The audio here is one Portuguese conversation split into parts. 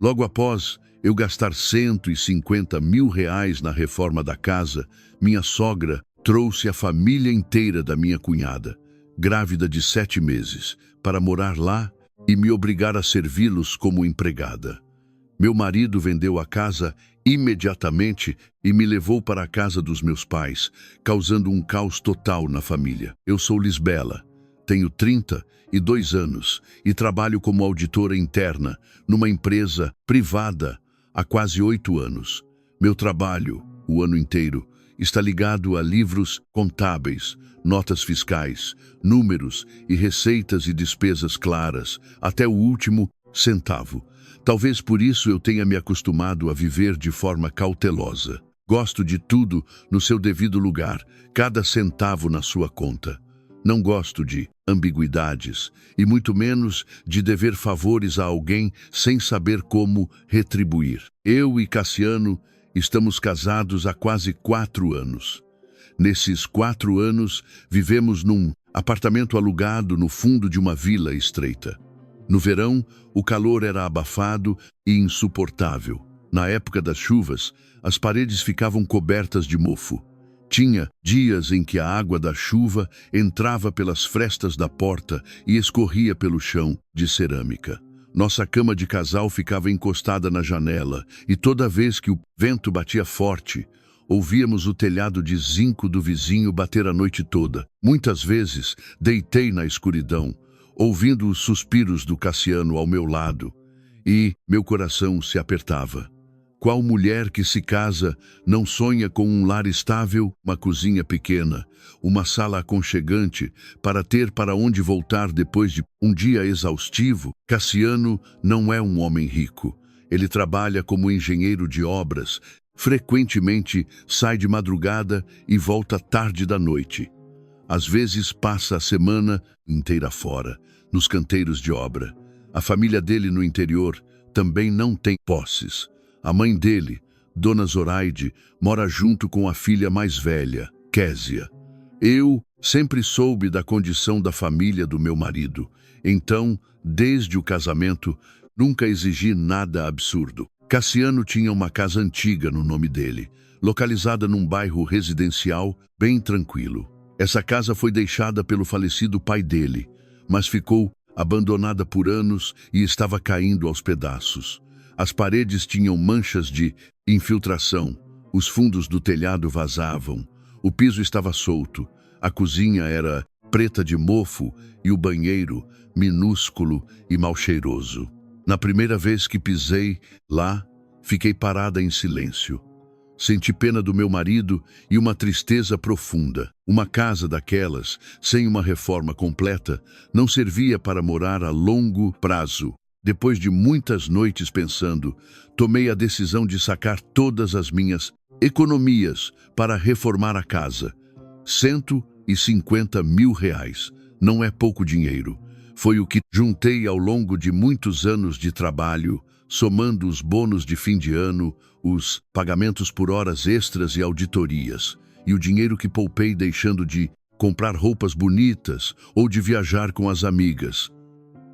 Logo após eu gastar R$ 150.000 na reforma da casa, minha sogra trouxe a família inteira da minha cunhada, grávida de 7 meses, para morar lá e me obrigar a servi-los como empregada. Meu marido vendeu a casa imediatamente e me levou para a casa dos meus pais, causando um caos total na família. Eu sou Lisbela, tenho 32 anos e trabalho como auditora interna numa empresa privada há quase 8 anos. Meu trabalho, o ano inteiro, está ligado a livros contábeis, notas fiscais, números e receitas e despesas claras, até o último centavo. Talvez por isso eu tenha me acostumado a viver de forma cautelosa. Gosto de tudo no seu devido lugar, cada centavo na sua conta. Não gosto de ambiguidades e muito menos de dever favores a alguém sem saber como retribuir. Eu e Cassiano estamos casados há quase 4 anos. Nesses 4 anos, vivemos num apartamento alugado no fundo de uma vila estreita. No verão, o calor era abafado e insuportável. Na época das chuvas, as paredes ficavam cobertas de mofo. Tinha dias em que a água da chuva entrava pelas frestas da porta e escorria pelo chão de cerâmica. Nossa cama de casal ficava encostada na janela e toda vez que o vento batia forte, ouvíamos o telhado de zinco do vizinho bater a noite toda. Muitas vezes, deitei na escuridão, ouvindo os suspiros do Cassiano ao meu lado, e meu coração se apertava. Qual mulher que se casa não sonha com um lar estável, uma cozinha pequena, uma sala aconchegante para ter para onde voltar depois de um dia exaustivo? Cassiano não é um homem rico. Ele trabalha como engenheiro de obras, frequentemente sai de madrugada e volta tarde da noite. Às vezes passa a semana inteira fora, nos canteiros de obra. A família dele no interior também não tem posses. A mãe dele, Dona Zoraide, mora junto com a filha mais velha, Késia. Eu sempre soube da condição da família do meu marido. Então, desde o casamento, nunca exigi nada absurdo. Cassiano tinha uma casa antiga no nome dele, localizada num bairro residencial bem tranquilo. Essa casa foi deixada pelo falecido pai dele, mas ficou abandonada por anos e estava caindo aos pedaços. As paredes tinham manchas de infiltração, os fundos do telhado vazavam, o piso estava solto, a cozinha era preta de mofo e o banheiro minúsculo e mal cheiroso. Na primeira vez que pisei lá, fiquei parada em silêncio. Senti pena do meu marido e uma tristeza profunda. Uma casa daquelas, sem uma reforma completa, não servia para morar a longo prazo. Depois de muitas noites pensando, tomei a decisão de sacar todas as minhas economias para reformar a casa. R$ 150.000. Não é pouco dinheiro. Foi o que juntei ao longo de muitos anos de trabalho, somando os bônus de fim de ano, os pagamentos por horas extras e auditorias, e o dinheiro que poupei deixando de comprar roupas bonitas ou de viajar com as amigas.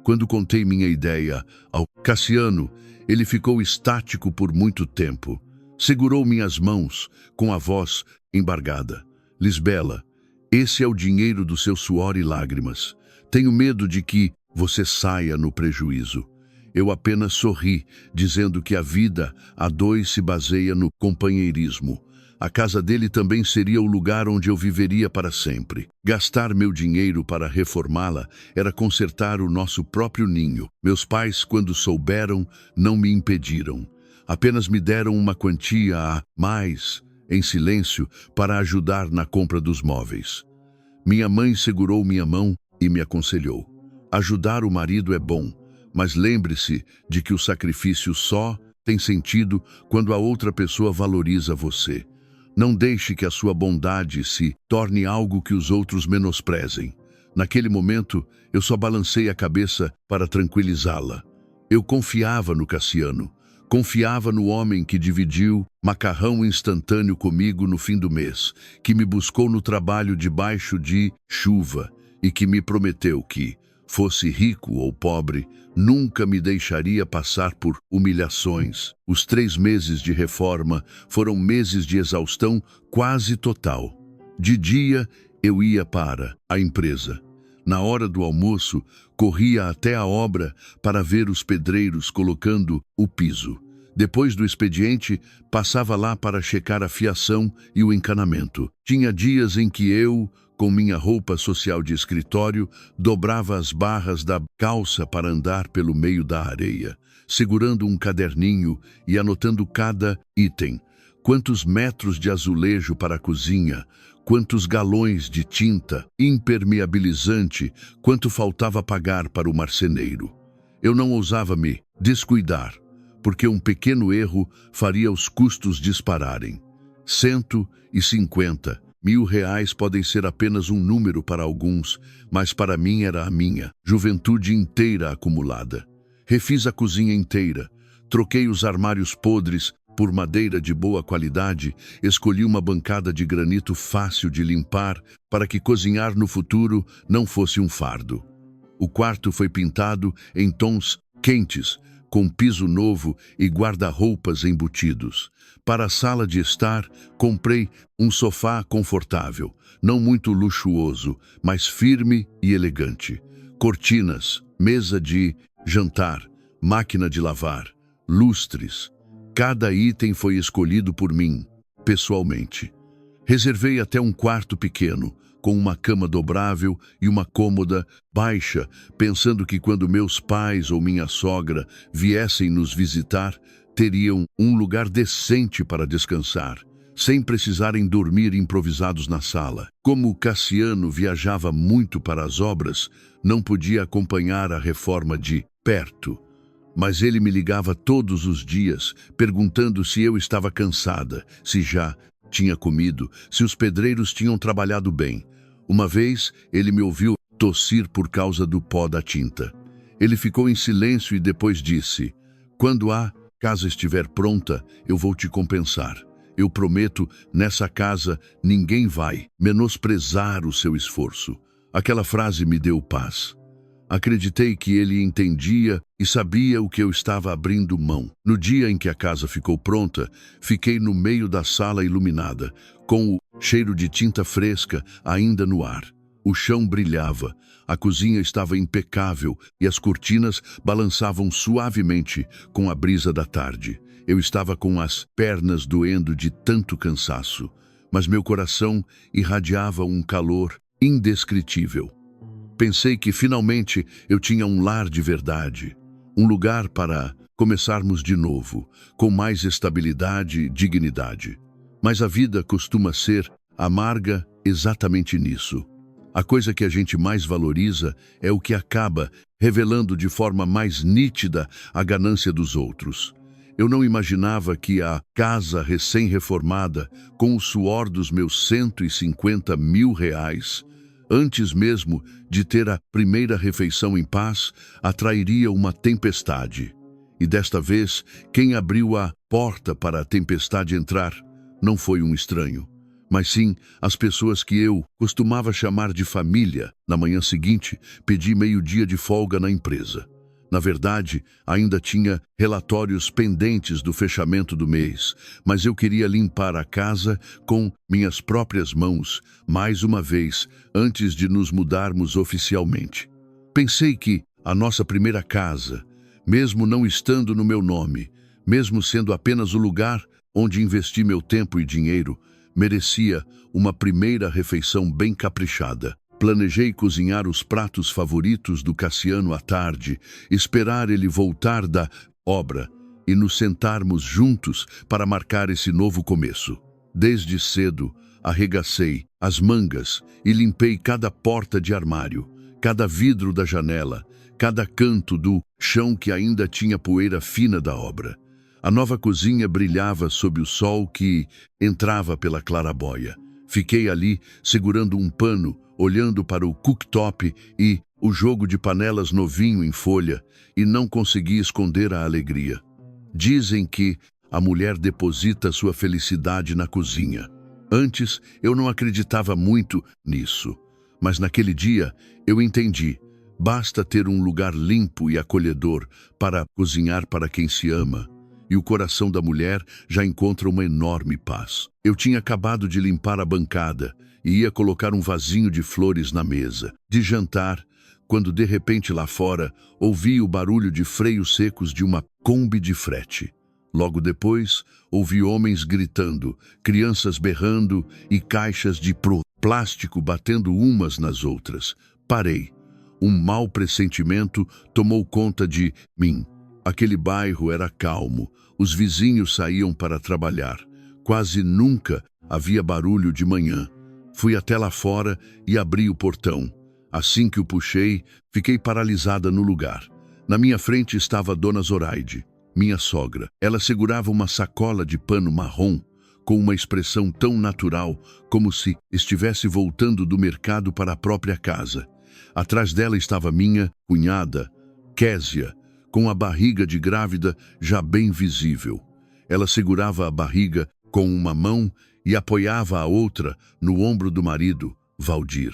Quando contei minha ideia ao Cassiano, ele ficou estático por muito tempo. Segurou minhas mãos com a voz embargada. Lisbela, esse é o dinheiro do seu suor e lágrimas. Tenho medo de que você saia no prejuízo. Eu apenas sorri, dizendo que a vida a dois se baseia no companheirismo. A casa dele também seria o lugar onde eu viveria para sempre. Gastar meu dinheiro para reformá-la era consertar o nosso próprio ninho. Meus pais, quando souberam, não me impediram. Apenas me deram uma quantia a mais, em silêncio, para ajudar na compra dos móveis. Minha mãe segurou minha mão e me aconselhou. Ajudar o marido é bom, mas lembre-se de que o sacrifício só tem sentido quando a outra pessoa valoriza você. Não deixe que a sua bondade se torne algo que os outros menosprezem. Naquele momento, eu só balancei a cabeça para tranquilizá-la. Eu confiava no Cassiano. Confiava no homem que dividiu macarrão instantâneo comigo no fim do mês, que me buscou no trabalho debaixo de chuva e que me prometeu que, Fosse rico ou pobre, nunca me deixaria passar por humilhações. Os 3 meses de reforma foram meses de exaustão quase total. De dia, eu ia para a empresa. Na hora do almoço, corria até a obra para ver os pedreiros colocando o piso. Depois do expediente, passava lá para checar a fiação e o encanamento. Tinha dias em que eu, com minha roupa social de escritório, dobrava as barras da calça para andar pelo meio da areia, segurando um caderninho e anotando cada item. Quantos metros de azulejo para a cozinha, quantos galões de tinta impermeabilizante, quanto faltava pagar para o marceneiro. Eu não ousava me descuidar, porque um pequeno erro faria os custos dispararem. 150 mil reais podem ser apenas um número para alguns, mas para mim era a minha juventude inteira acumulada. Refiz a cozinha inteira, troquei os armários podres por madeira de boa qualidade, escolhi uma bancada de granito fácil de limpar para que cozinhar no futuro não fosse um fardo. O quarto foi pintado em tons quentes, com piso novo e guarda-roupas embutidos. Para a sala de estar, comprei um sofá confortável, não muito luxuoso, mas firme e elegante. Cortinas, mesa de jantar, máquina de lavar, lustres. Cada item foi escolhido por mim, pessoalmente. Reservei até um quarto pequeno, com uma cama dobrável e uma cômoda baixa, pensando que quando meus pais ou minha sogra viessem nos visitar, teriam um lugar decente para descansar, sem precisarem dormir improvisados na sala. Como Cassiano viajava muito para as obras, não podia acompanhar a reforma de perto. Mas ele me ligava todos os dias, perguntando se eu estava cansada, se já tinha comido, se os pedreiros tinham trabalhado bem. Uma vez, ele me ouviu tossir por causa do pó da tinta. Ele ficou em silêncio e depois disse: "Quando a casa estiver pronta, eu vou te compensar. Eu prometo, nessa casa, ninguém vai menosprezar o seu esforço." Aquela frase me deu paz. Acreditei que ele entendia e sabia o que eu estava abrindo mão. No dia em que a casa ficou pronta, fiquei no meio da sala iluminada, com o cheiro de tinta fresca ainda no ar. O chão brilhava, a cozinha estava impecável e as cortinas balançavam suavemente com a brisa da tarde. Eu estava com as pernas doendo de tanto cansaço, mas meu coração irradiava um calor indescritível. Pensei que finalmente eu tinha um lar de verdade, um lugar para começarmos de novo, com mais estabilidade e dignidade. Mas a vida costuma ser amarga exatamente nisso. A coisa que a gente mais valoriza é o que acaba revelando de forma mais nítida a ganância dos outros. Eu não imaginava que a casa recém-reformada, com o suor dos meus 150 mil reais, antes mesmo de ter a primeira refeição em paz, atrairia uma tempestade. E desta vez, quem abriu a porta para a tempestade entrar não foi um estranho, mas sim as pessoas que eu costumava chamar de família. Na manhã seguinte, pedi meio-dia de folga na empresa. Na verdade, ainda tinha relatórios pendentes do fechamento do mês, mas eu queria limpar a casa com minhas próprias mãos, mais uma vez, antes de nos mudarmos oficialmente. Pensei que a nossa primeira casa, mesmo não estando no meu nome, mesmo sendo apenas o lugar onde investi meu tempo e dinheiro, merecia uma primeira refeição bem caprichada. Planejei cozinhar os pratos favoritos do Cassiano à tarde, esperar ele voltar da obra e nos sentarmos juntos para marcar esse novo começo. Desde cedo, arregacei as mangas e limpei cada porta de armário, cada vidro da janela, cada canto do chão que ainda tinha poeira fina da obra. A nova cozinha brilhava sob o sol que entrava pela claraboia. Fiquei ali, segurando um pano, olhando para o cooktop e o jogo de panelas novinho em folha, e não consegui esconder a alegria. Dizem que a mulher deposita sua felicidade na cozinha. Antes, eu não acreditava muito nisso, mas naquele dia eu entendi. Basta ter um lugar limpo e acolhedor para cozinhar para quem se ama, e o coração da mulher já encontra uma enorme paz. Eu tinha acabado de limpar a bancada e ia colocar um vasinho de flores na mesa de jantar, quando de repente lá fora ouvi o barulho de freios secos de uma Kombi de frete. Logo depois, ouvi homens gritando, crianças berrando e caixas de plástico batendo umas nas outras. Parei. Um mau pressentimento tomou conta de mim. Aquele bairro era calmo, os vizinhos saíam para trabalhar. Quase nunca havia barulho de manhã. Fui até lá fora e abri o portão. Assim que o puxei, fiquei paralisada no lugar. Na minha frente estava Dona Zoraide, minha sogra. Ela segurava uma sacola de pano marrom, com uma expressão tão natural como se estivesse voltando do mercado para a própria casa. Atrás dela estava minha cunhada, Késia, com a barriga de grávida já bem visível. Ela segurava a barriga com uma mão e apoiava a outra no ombro do marido, Valdir.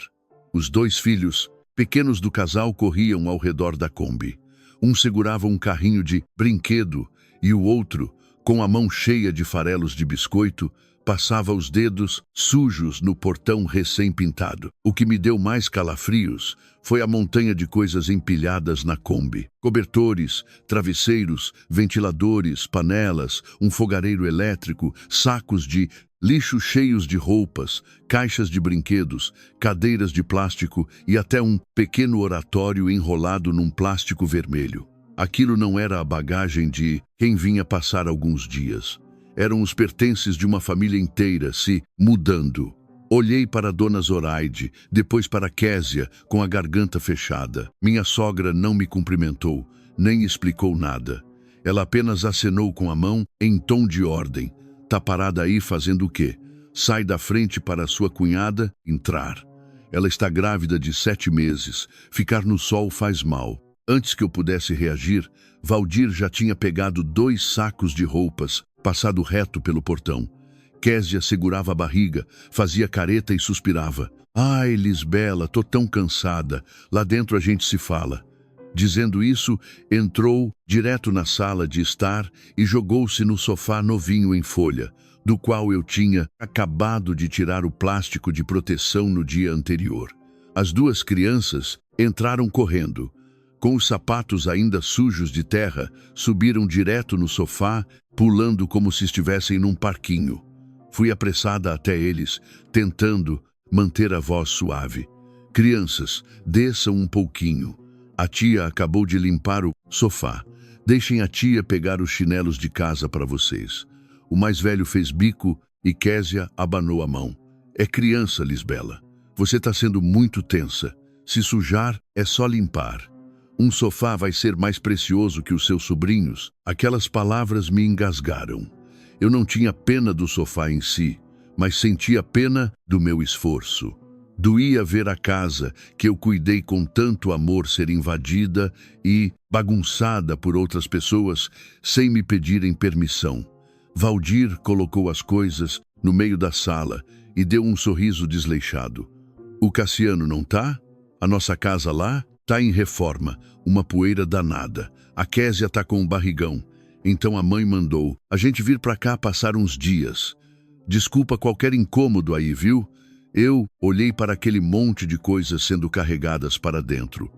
Os dois filhos, pequenos do casal, corriam ao redor da Kombi. Um segurava um carrinho de brinquedo e o outro, com a mão cheia de farelos de biscoito, passava os dedos sujos no portão recém-pintado. O que me deu mais calafrios foi a montanha de coisas empilhadas na Kombi. Cobertores, travesseiros, ventiladores, panelas, um fogareiro elétrico, sacos de lixo cheios de roupas, caixas de brinquedos, cadeiras de plástico e até um pequeno oratório enrolado num plástico vermelho. Aquilo não era a bagagem de quem vinha passar alguns dias. Eram os pertences de uma família inteira se mudando. Olhei para Dona Zoraide, depois para Késia, com a garganta fechada. Minha sogra não me cumprimentou, nem explicou nada. Ela apenas acenou com a mão em tom de ordem. Tá parada aí fazendo o quê? Sai da frente para sua cunhada entrar. Ela está grávida de 7 meses. Ficar no sol faz mal. Antes que eu pudesse reagir, Valdir já tinha pegado 2 sacos de roupas, passado reto pelo portão. Késia segurava a barriga, fazia careta e suspirava. Ai, Lisbela, tô tão cansada. Lá dentro a gente se fala. Dizendo isso, entrou direto na sala de estar e jogou-se no sofá novinho em folha, do qual eu tinha acabado de tirar o plástico de proteção no dia anterior. As 2 crianças entraram correndo. Com os sapatos ainda sujos de terra, subiram direto no sofá, pulando como se estivessem num parquinho. Fui apressada até eles, tentando manter a voz suave. Crianças, desçam um pouquinho. A tia acabou de limpar o sofá. Deixem a tia pegar os chinelos de casa para vocês. O mais velho fez bico e Késia abanou a mão. É criança, Lisbela. Você está sendo muito tensa. Se sujar, é só limpar. Um sofá vai ser mais precioso que os seus sobrinhos. Aquelas palavras me engasgaram. Eu não tinha pena do sofá em si, mas sentia pena do meu esforço. Doía ver a casa que eu cuidei com tanto amor ser invadida e bagunçada por outras pessoas sem me pedirem permissão. Valdir colocou as coisas no meio da sala e deu um sorriso desleixado. O Cassiano não tá? A nossa casa lá tá em reforma, uma poeira danada. A Késia tá com um barrigão. Então a mãe mandou a gente vir pra cá passar uns dias. Desculpa qualquer incômodo aí, viu? Eu olhei para aquele monte de coisas sendo carregadas para dentro.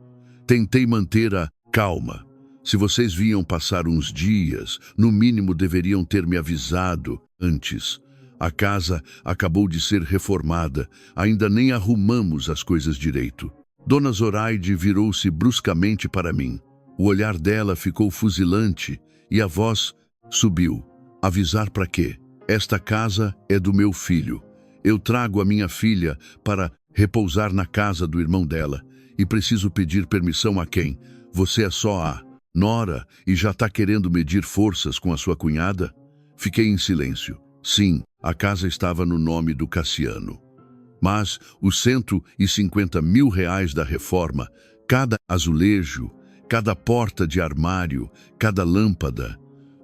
Tentei manter a calma. Se vocês vinham passar uns dias, no mínimo deveriam ter me avisado antes. A casa acabou de ser reformada, ainda nem arrumamos as coisas direito. Dona Zoraide virou-se bruscamente para mim. O olhar dela ficou fuzilante e a voz subiu. Avisar para quê? Esta casa é do meu filho. Eu trago a minha filha para repousar na casa do irmão dela e preciso pedir permissão a quem? Você é só a nora e já está querendo medir forças com a sua cunhada? Fiquei em silêncio. Sim, a casa estava no nome do Cassiano. Mas os R$150 mil da reforma, cada azulejo, cada porta de armário, cada lâmpada,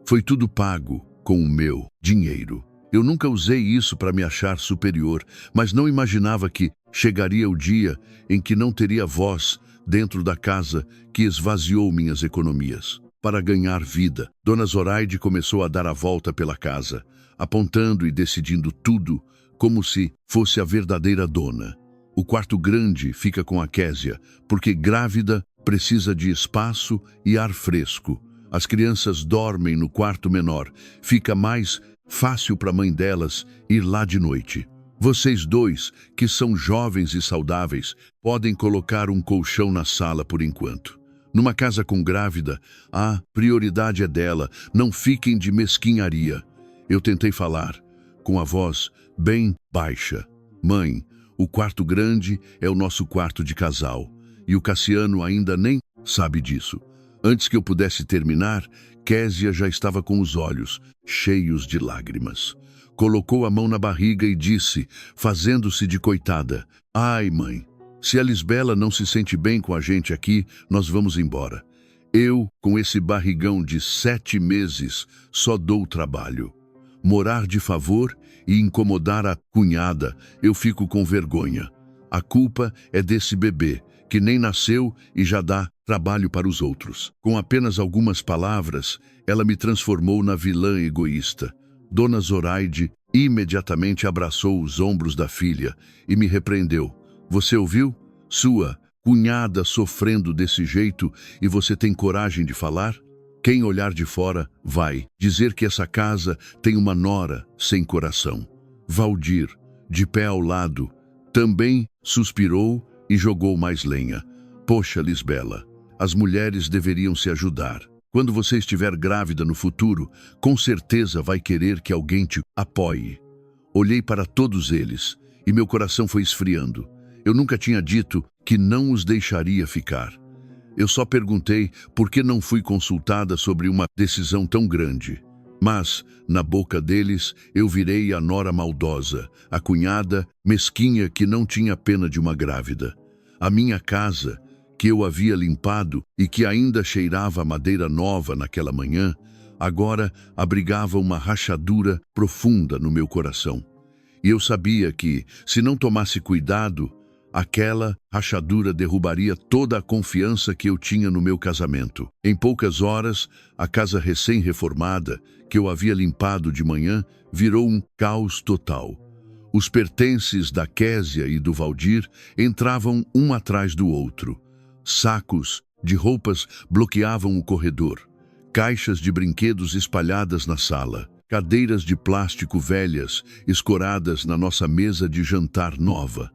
foi tudo pago com o meu dinheiro. Eu nunca usei isso para me achar superior, mas não imaginava que chegaria o dia em que não teria voz dentro da casa que esvaziou minhas economias. Para ganhar vida, Dona Zoraide começou a dar a volta pela casa, apontando e decidindo tudo como se fosse a verdadeira dona. O quarto grande fica com a Késia, porque grávida precisa de espaço e ar fresco. As crianças dormem no quarto menor, fica mais fácil para a mãe delas ir lá de noite. Vocês dois, que são jovens e saudáveis, podem colocar um colchão na sala por enquanto. Numa casa com grávida, a prioridade é dela, não fiquem de mesquinharia. Eu tentei falar, com a voz bem baixa. Mãe, o quarto grande é o nosso quarto de casal, e o Cassiano ainda nem sabe disso. Antes que eu pudesse terminar, Késia já estava com os olhos cheios de lágrimas. Colocou a mão na barriga e disse, fazendo-se de coitada, ai, mãe, se a Lisbela não se sente bem com a gente aqui, nós vamos embora. Eu, com esse barrigão de 7 meses, só dou trabalho. Morar de favor e incomodar a cunhada, eu fico com vergonha. A culpa é desse bebê, que nem nasceu e já dá trabalho para os outros. Com apenas algumas palavras, ela me transformou na vilã egoísta. Dona Zoraide imediatamente abraçou os ombros da filha e me repreendeu. Você ouviu? Sua cunhada sofrendo desse jeito e você tem coragem de falar? Quem olhar de fora vai dizer que essa casa tem uma nora sem coração. Valdir, de pé ao lado, também suspirou e jogou mais lenha. Poxa, Lisbela, as mulheres deveriam se ajudar. Quando você estiver grávida no futuro, com certeza vai querer que alguém te apoie. Olhei para todos eles e meu coração foi esfriando. Eu nunca tinha dito que não os deixaria ficar. Eu só perguntei por que não fui consultada sobre uma decisão tão grande. Mas, na boca deles, eu virei a nora maldosa, a cunhada mesquinha que não tinha pena de uma grávida. A minha casa, que eu havia limpado e que ainda cheirava a madeira nova naquela manhã, agora abrigava uma rachadura profunda no meu coração. E eu sabia que, se não tomasse cuidado, aquela rachadura derrubaria toda a confiança que eu tinha no meu casamento. Em poucas horas, a casa recém-reformada, que eu havia limpado de manhã, virou um caos total. Os pertences da Késia e do Valdir entravam um atrás do outro. Sacos de roupas bloqueavam o corredor. Caixas de brinquedos espalhadas na sala. Cadeiras de plástico velhas escoradas na nossa mesa de jantar nova.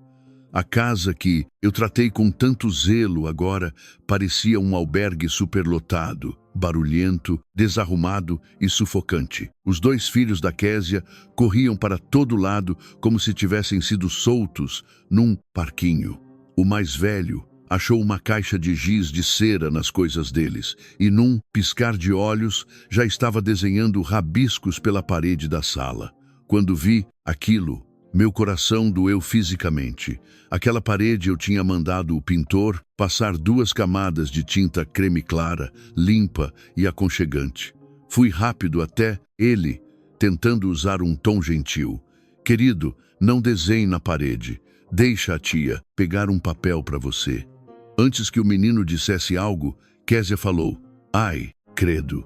A casa que eu tratei com tanto zelo agora parecia um albergue superlotado, barulhento, desarrumado e sufocante. Os 2 filhos da Késia corriam para todo lado como se tivessem sido soltos num parquinho. O mais velho achou uma caixa de giz de cera nas coisas deles e, num piscar de olhos, já estava desenhando rabiscos pela parede da sala. Quando vi aquilo, meu coração doeu fisicamente. Aquela parede eu tinha mandado o pintor passar 2 camadas de tinta creme clara, limpa e aconchegante. Fui rápido até ele, tentando usar um tom gentil. Querido, não desenhe na parede. Deixa a tia pegar um papel para você. Antes que o menino dissesse algo, Késia falou, ai, credo.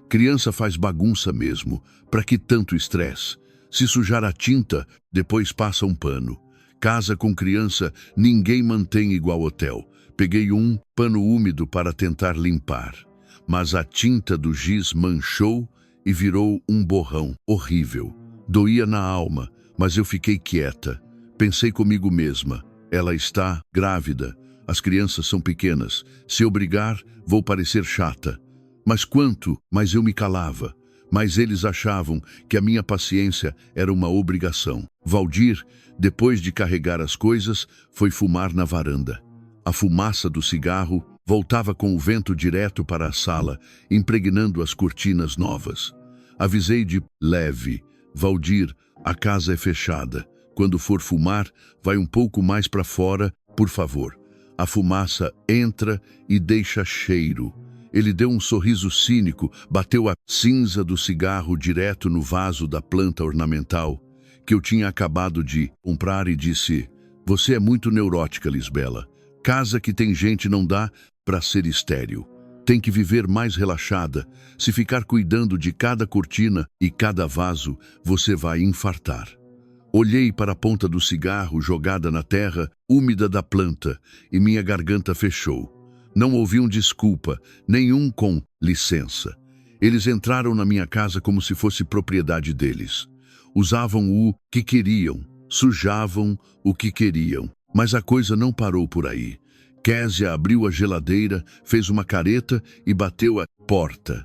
Criança faz bagunça mesmo. Para que tanto estresse? Se sujar a tinta, depois passa um pano. Casa com criança, ninguém mantém igual hotel. Peguei um pano úmido para tentar limpar. Mas a tinta do giz manchou e virou um borrão horrível. Doía na alma, mas eu fiquei quieta. Pensei comigo mesma, ela está grávida. As crianças são pequenas. Se eu brigar, vou parecer chata. Mas quanto mais eu me calava, mas eles achavam que a minha paciência era uma obrigação. Valdir, depois de carregar as coisas, foi fumar na varanda. A fumaça do cigarro voltava com o vento direto para a sala, impregnando as cortinas novas. Avisei de leve, Valdir, a casa é fechada. Quando for fumar, vai um pouco mais para fora, por favor. A fumaça entra e deixa cheiro. Ele deu um sorriso cínico, bateu a cinza do cigarro direto no vaso da planta ornamental que eu tinha acabado de comprar e disse, você é muito neurótica, Lisbela. Casa que tem gente não dá para ser estéril. Tem que viver mais relaxada. Se ficar cuidando de cada cortina e cada vaso, você vai infartar. Olhei para a ponta do cigarro jogada na terra úmida da planta e minha garganta fechou. Não ouvi desculpa, nenhum com licença. Eles entraram na minha casa como se fosse propriedade deles. Usavam o que queriam, sujavam o que queriam. Mas a coisa não parou por aí. Késia abriu a geladeira, fez uma careta e bateu a porta.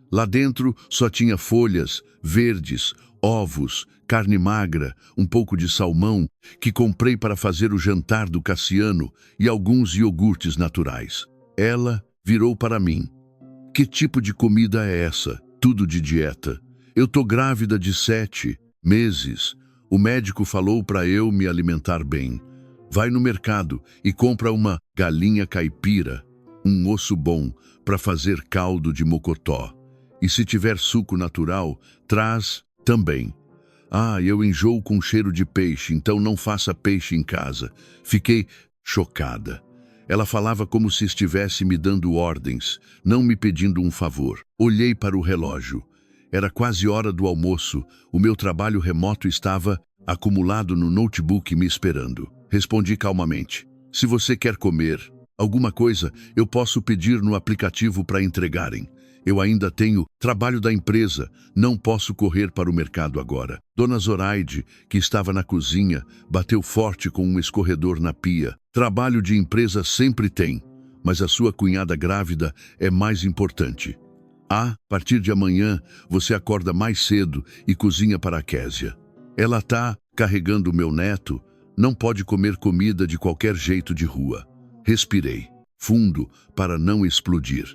Lá dentro só tinha folhas verdes, ovos, carne magra, um pouco de salmão, que comprei para fazer o jantar do Cassiano, e alguns iogurtes naturais. Ela virou para mim. Que tipo de comida é essa? Tudo de dieta. Eu tô grávida de 7 meses. O médico falou para eu me alimentar bem. Vai no mercado e compra uma galinha caipira, um osso bom, para fazer caldo de mocotó. E se tiver suco natural, traz também. Eu enjoo com cheiro de peixe, então não faça peixe em casa. Fiquei chocada. Ela falava como se estivesse me dando ordens, não me pedindo um favor. Olhei para o relógio. Era quase hora do almoço. O meu trabalho remoto estava acumulado no notebook me esperando. Respondi calmamente. Se você quer comer alguma coisa, eu posso pedir no aplicativo para entregarem. Eu ainda tenho trabalho da empresa, não posso correr para o mercado agora. Dona Zoraide, que estava na cozinha, bateu forte com um escorredor na pia. Trabalho de empresa sempre tem, mas a sua cunhada grávida é mais importante. A partir de amanhã, você acorda mais cedo e cozinha para a Késia. Ela está carregando o meu neto, não pode comer comida de qualquer jeito de rua. Respirei fundo para não explodir.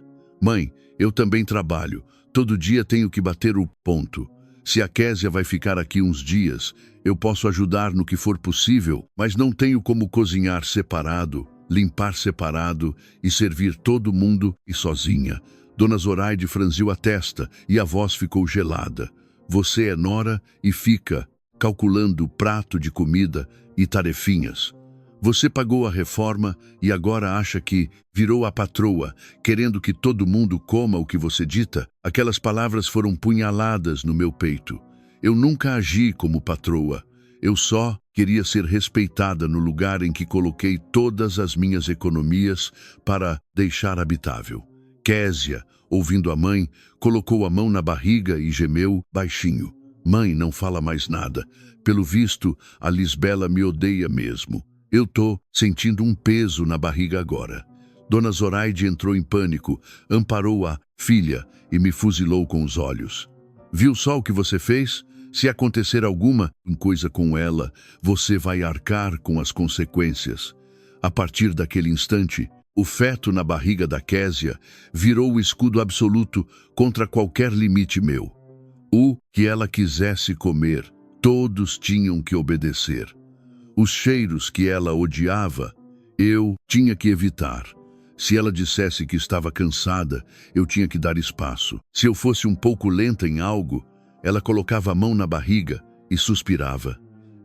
Mãe, eu também trabalho. Todo dia tenho que bater o ponto. Se a Késia vai ficar aqui uns dias, eu posso ajudar no que for possível, mas não tenho como cozinhar separado, limpar separado e servir todo mundo e sozinha. Dona Zoraide franziu a testa e a voz ficou gelada. Você é nora e fica calculando o prato de comida e tarefinhas. Você pagou a reforma e agora acha que virou a patroa, querendo que todo mundo coma o que você dita? Aquelas palavras foram punhaladas no meu peito. Eu nunca agi como patroa. Eu só queria ser respeitada no lugar em que coloquei todas as minhas economias para deixar habitável. Késia, ouvindo a mãe, colocou a mão na barriga e gemeu baixinho. Mãe, não fala mais nada. Pelo visto, a Lisbela me odeia mesmo. Eu tô sentindo um peso na barriga agora. Dona Zoraide entrou em pânico, amparou a filha e me fuzilou com os olhos. Viu só o que você fez? Se acontecer alguma coisa com ela, você vai arcar com as consequências. A partir daquele instante, o feto na barriga da Késia virou o escudo absoluto contra qualquer limite meu. O que ela quisesse comer, todos tinham que obedecer. Os cheiros que ela odiava, eu tinha que evitar. Se ela dissesse que estava cansada, eu tinha que dar espaço. Se eu fosse um pouco lenta em algo, ela colocava a mão na barriga e suspirava.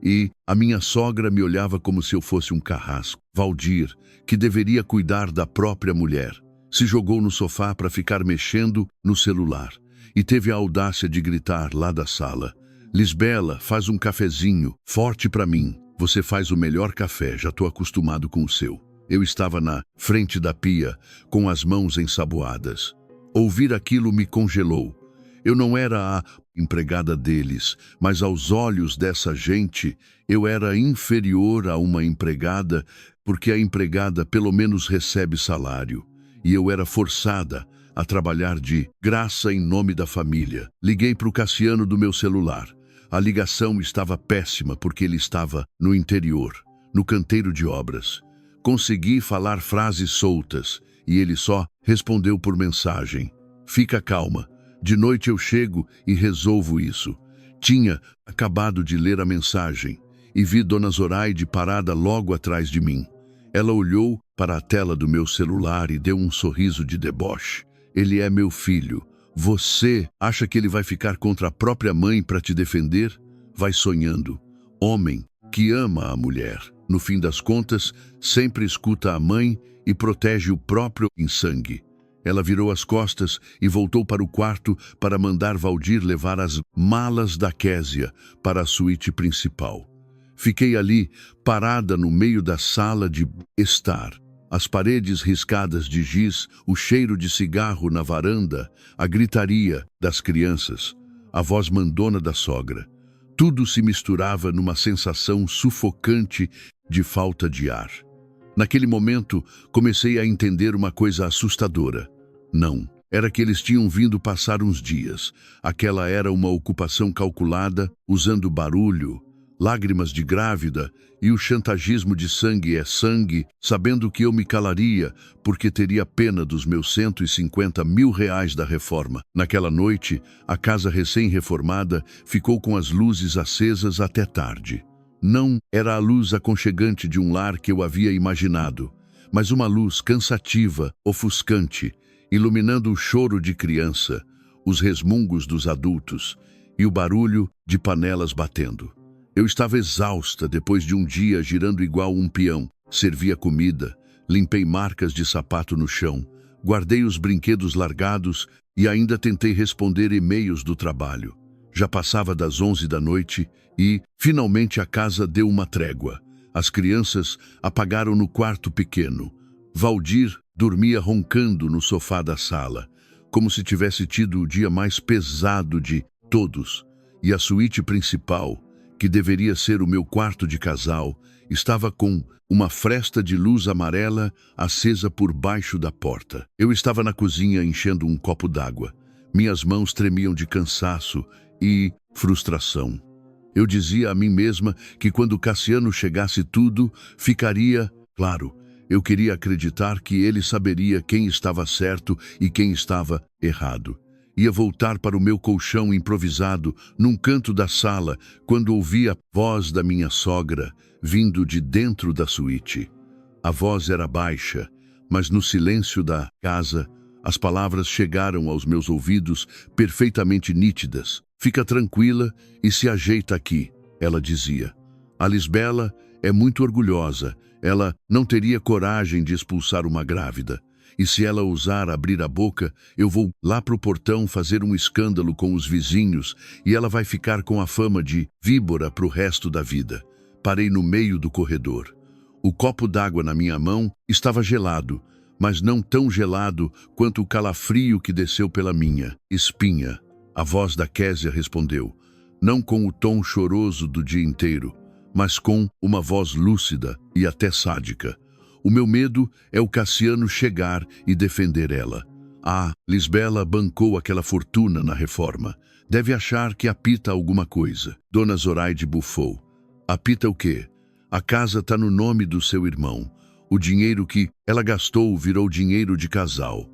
E a minha sogra me olhava como se eu fosse um carrasco. Valdir, que deveria cuidar da própria mulher, se jogou no sofá para ficar mexendo no celular e teve a audácia de gritar lá da sala: Lisbela, faz um cafezinho forte para mim. Você faz o melhor café, já estou acostumado com o seu. Eu estava na frente da pia, com as mãos ensaboadas. Ouvir aquilo me congelou. Eu não era a empregada deles, mas aos olhos dessa gente, eu era inferior a uma empregada, porque a empregada pelo menos recebe salário. E eu era forçada a trabalhar de graça em nome da família. Liguei para o Cassiano do meu celular. A ligação estava péssima porque ele estava no interior, no canteiro de obras. Consegui falar frases soltas e ele só respondeu por mensagem. Fica calma, de noite eu chego e resolvo isso. Tinha acabado de ler a mensagem e vi Dona Zoraide parada logo atrás de mim. Ela olhou para a tela do meu celular e deu um sorriso de deboche. Ele é meu filho. Você acha que ele vai ficar contra a própria mãe para te defender? Vai sonhando. Homem que ama a mulher. No fim das contas, sempre escuta a mãe e protege o próprio em sangue. Ela virou as costas e voltou para o quarto para mandar Valdir levar as malas da Késia para a suíte principal. Fiquei ali, parada no meio da sala de estar. As paredes riscadas de giz, o cheiro de cigarro na varanda, a gritaria das crianças, a voz mandona da sogra. Tudo se misturava numa sensação sufocante de falta de ar. Naquele momento, comecei a entender uma coisa assustadora. Não, era que eles tinham vindo passar uns dias. Aquela era uma ocupação calculada, usando barulho, lágrimas de grávida e o chantagismo de sangue é sangue, sabendo que eu me calaria porque teria pena dos meus 150 mil reais da reforma. Naquela noite, a casa recém-reformada ficou com as luzes acesas até tarde. Não era a luz aconchegante de um lar que eu havia imaginado, mas uma luz cansativa, ofuscante, iluminando o choro de criança, os resmungos dos adultos e o barulho de panelas batendo. Eu estava exausta depois de um dia girando igual um peão. Servi a comida, limpei marcas de sapato no chão, guardei os brinquedos largados e ainda tentei responder e-mails do trabalho. Já passava das 11 da noite e, finalmente, a casa deu uma trégua. As crianças apagaram no quarto pequeno. Valdir dormia roncando no sofá da sala, como se tivesse tido o dia mais pesado de todos. E a suíte principal, que deveria ser o meu quarto de casal, estava com uma fresta de luz amarela acesa por baixo da porta. Eu estava na cozinha enchendo um copo d'água. Minhas mãos tremiam de cansaço e frustração. Eu dizia a mim mesma que quando Cassiano chegasse tudo ficaria claro. Eu queria acreditar que ele saberia quem estava certo e quem estava errado. Ia voltar para o meu colchão improvisado num canto da sala quando ouvi a voz da minha sogra vindo de dentro da suíte. A voz era baixa, mas no silêncio da casa, as palavras chegaram aos meus ouvidos perfeitamente nítidas. Fica tranquila e se ajeita aqui, ela dizia. A Lisbela é muito orgulhosa. Ela não teria coragem de expulsar uma grávida. E se ela ousar abrir a boca, eu vou lá pro portão fazer um escândalo com os vizinhos e ela vai ficar com a fama de víbora pro resto da vida. Parei no meio do corredor. O copo d'água na minha mão estava gelado, mas não tão gelado quanto o calafrio que desceu pela minha espinha. A voz da Késia respondeu, não com o tom choroso do dia inteiro, mas com uma voz lúcida e até sádica. O meu medo é o Cassiano chegar e defender ela. Ah, Lisbela bancou aquela fortuna na reforma. Deve achar que apita alguma coisa. Dona Zoraide bufou. Apita o quê? A casa tá no nome do seu irmão. O dinheiro que ela gastou virou dinheiro de casal.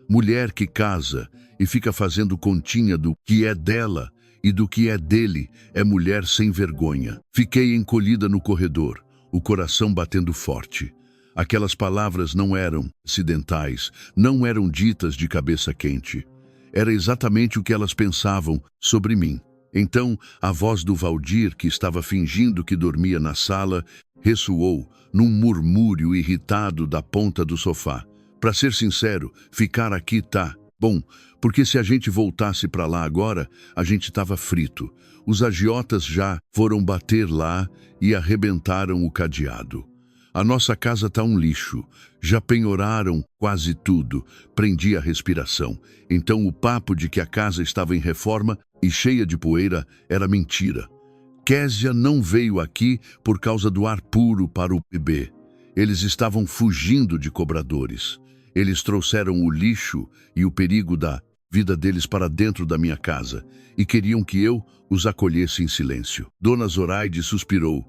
Mulher que casa e fica fazendo continha do que é dela e do que é dele é mulher sem vergonha. Fiquei encolhida no corredor, o coração batendo forte. Aquelas palavras não eram acidentais, não eram ditas de cabeça quente. Era exatamente o que elas pensavam sobre mim. Então, a voz do Valdir, que estava fingindo que dormia na sala, ressoou num murmúrio irritado da ponta do sofá. Para ser sincero, ficar aqui tá bom, porque se a gente voltasse para lá agora, a gente estava frito. Os agiotas já foram bater lá e arrebentaram o cadeado. A nossa casa tá um lixo. Já penhoraram quase tudo. Prendi a respiração. Então o papo de que a casa estava em reforma e cheia de poeira era mentira. Késia não veio aqui por causa do ar puro para o bebê. Eles estavam fugindo de cobradores. Eles trouxeram o lixo e o perigo da vida deles para dentro da minha casa e queriam que eu os acolhesse em silêncio. Dona Zoraide suspirou,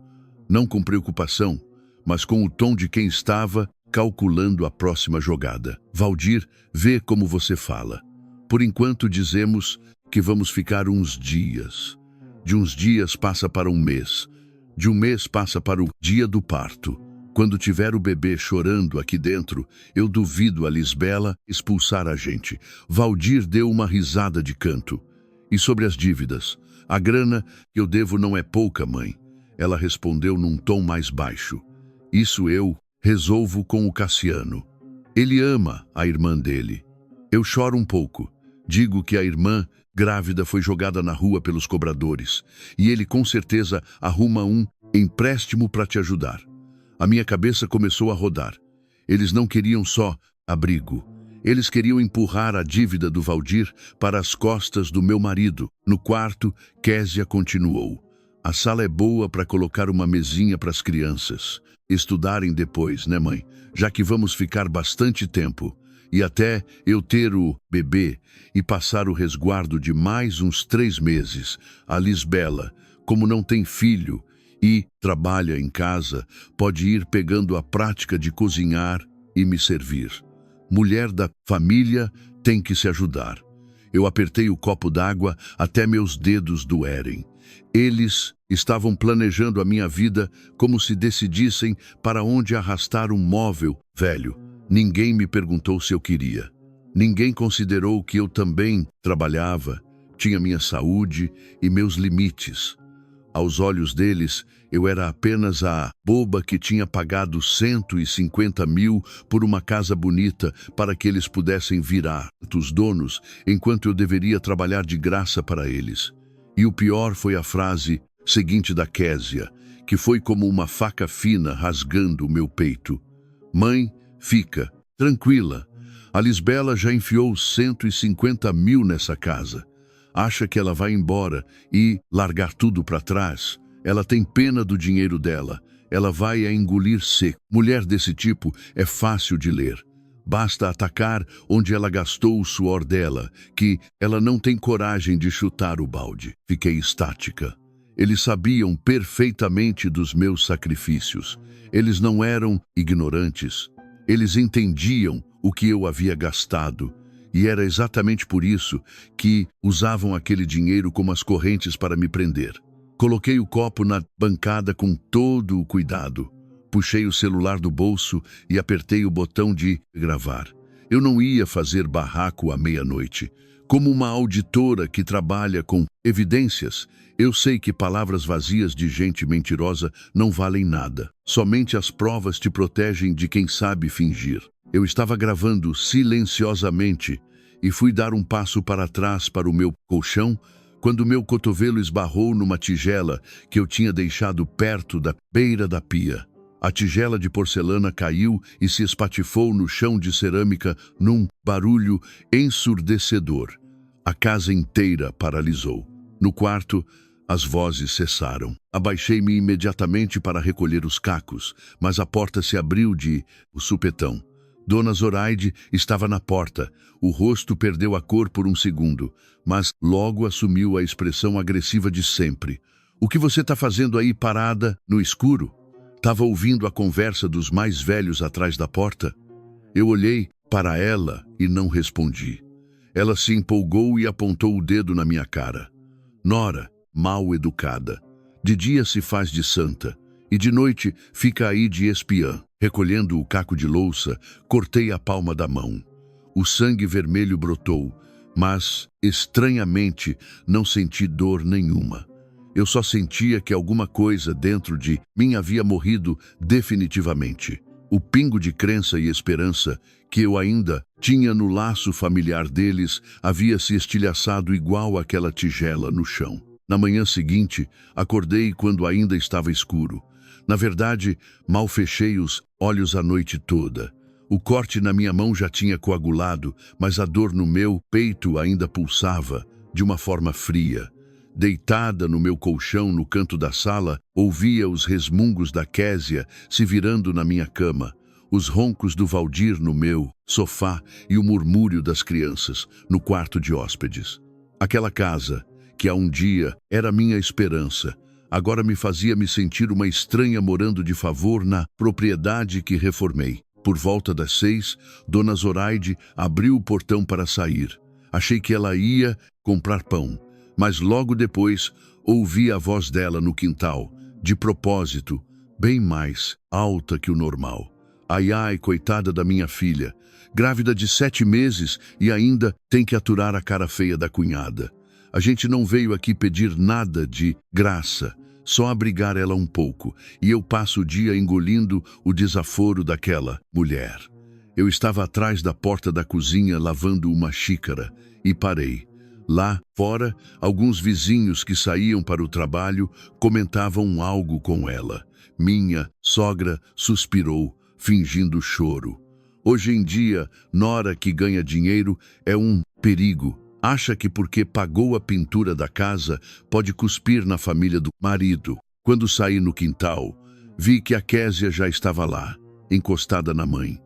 não com preocupação, mas com o tom de quem estava calculando a próxima jogada. Valdir, vê como você fala. Por enquanto dizemos que vamos ficar uns dias. De uns dias passa para um mês. De um mês passa para o dia do parto. Quando tiver o bebê chorando aqui dentro, eu duvido a Lisbela expulsar a gente. Valdir deu uma risada de canto. E sobre as dívidas? A grana que eu devo não é pouca, mãe. Ela respondeu num tom mais baixo. Isso eu resolvo com o Cassiano. Ele ama a irmã dele. Eu choro um pouco. Digo que a irmã grávida foi jogada na rua pelos cobradores e ele com certeza arruma um empréstimo para te ajudar. A minha cabeça começou a rodar. Eles não queriam só abrigo. Eles queriam empurrar a dívida do Valdir para as costas do meu marido. No quarto, Késia continuou. A sala é boa para colocar uma mesinha para as crianças estudarem depois, né, mãe? Já que vamos ficar bastante tempo. E até eu ter o bebê e passar o resguardo de mais uns 3 meses. A Lisbela, como não tem filho e trabalha em casa, pode ir pegando a prática de cozinhar e me servir. Mulher da família tem que se ajudar. Eu apertei o copo d'água até meus dedos doerem. Eles estavam planejando a minha vida como se decidissem para onde arrastar um móvel velho. Ninguém me perguntou se eu queria. Ninguém considerou que eu também trabalhava, tinha minha saúde e meus limites. Aos olhos deles, eu era apenas a boba que tinha pagado 150 mil por uma casa bonita para que eles pudessem virar os donos, enquanto eu deveria trabalhar de graça para eles. E o pior foi a frase seguinte da Késia, que foi como uma faca fina rasgando o meu peito. Mãe, fica tranquila. A Lisbela já enfiou 150 mil nessa casa. Acha que ela vai embora e largar tudo para trás. Ela tem pena do dinheiro dela. Ela vai a engolir seco. Mulher desse tipo é fácil de ler. Basta atacar onde ela gastou o suor dela, que ela não tem coragem de chutar o balde. Fiquei estática. Eles sabiam perfeitamente dos meus sacrifícios. Eles não eram ignorantes. Eles entendiam o que eu havia gastado. E era exatamente por isso que usavam aquele dinheiro como as correntes para me prender. Coloquei o copo na bancada com todo o cuidado. Puxei o celular do bolso e apertei o botão de gravar. Eu não ia fazer barraco à meia-noite. Como uma auditora que trabalha com evidências, eu sei que palavras vazias de gente mentirosa não valem nada. Somente as provas te protegem de quem sabe fingir. Eu estava gravando silenciosamente e fui dar um passo para trás para o meu colchão quando meu cotovelo esbarrou numa tigela que eu tinha deixado perto da beira da pia. A tigela de porcelana caiu e se espatifou no chão de cerâmica num barulho ensurdecedor. A casa inteira paralisou. No quarto, as vozes cessaram. Abaixei-me imediatamente para recolher os cacos, mas a porta se abriu de supetão. Dona Zoraide estava na porta. O rosto perdeu a cor por um segundo, mas logo assumiu a expressão agressiva de sempre. O que você está fazendo aí parada, no escuro? Estava ouvindo a conversa dos mais velhos atrás da porta? Eu olhei para ela e não respondi. Ela se empolgou e apontou o dedo na minha cara. Nora, mal educada. De dia se faz de santa e de noite fica aí de espiã. Recolhendo o caco de louça, cortei a palma da mão. O sangue vermelho brotou, mas, estranhamente, não senti dor nenhuma. Eu só sentia que alguma coisa dentro de mim havia morrido definitivamente. O pingo de crença e esperança que eu ainda tinha no laço familiar deles havia se estilhaçado igual àquela tigela no chão. Na manhã seguinte, acordei quando ainda estava escuro. Na verdade, mal fechei os olhos a noite toda. O corte na minha mão já tinha coagulado, mas a dor no meu peito ainda pulsava, de uma forma fria. Deitada no meu colchão no canto da sala, ouvia os resmungos da Késia se virando na minha cama, os roncos do Valdir no meu sofá e o murmúrio das crianças no quarto de hóspedes. Aquela casa, que há um dia era minha esperança, agora me fazia me sentir uma estranha morando de favor na propriedade que reformei. Por volta das 6, Dona Zoraide abriu o portão para sair. Achei que ela ia comprar pão, mas logo depois ouvi a voz dela no quintal, de propósito, bem mais alta que o normal. Ai, ai, coitada da minha filha, grávida de 7 meses e ainda tem que aturar a cara feia da cunhada. A gente não veio aqui pedir nada de graça. só abrigar ela um pouco, e eu passo o dia engolindo o desaforo daquela mulher. Eu estava atrás da porta da cozinha lavando uma xícara e parei. Lá fora, alguns vizinhos que saíam para o trabalho comentavam algo com ela. Minha sogra suspirou, fingindo choro. Hoje em dia, nora que ganha dinheiro é um perigo. Acha que porque pagou a pintura da casa, pode cuspir na família do marido. Quando saí no quintal, vi que a Késia já estava lá, encostada na mãe.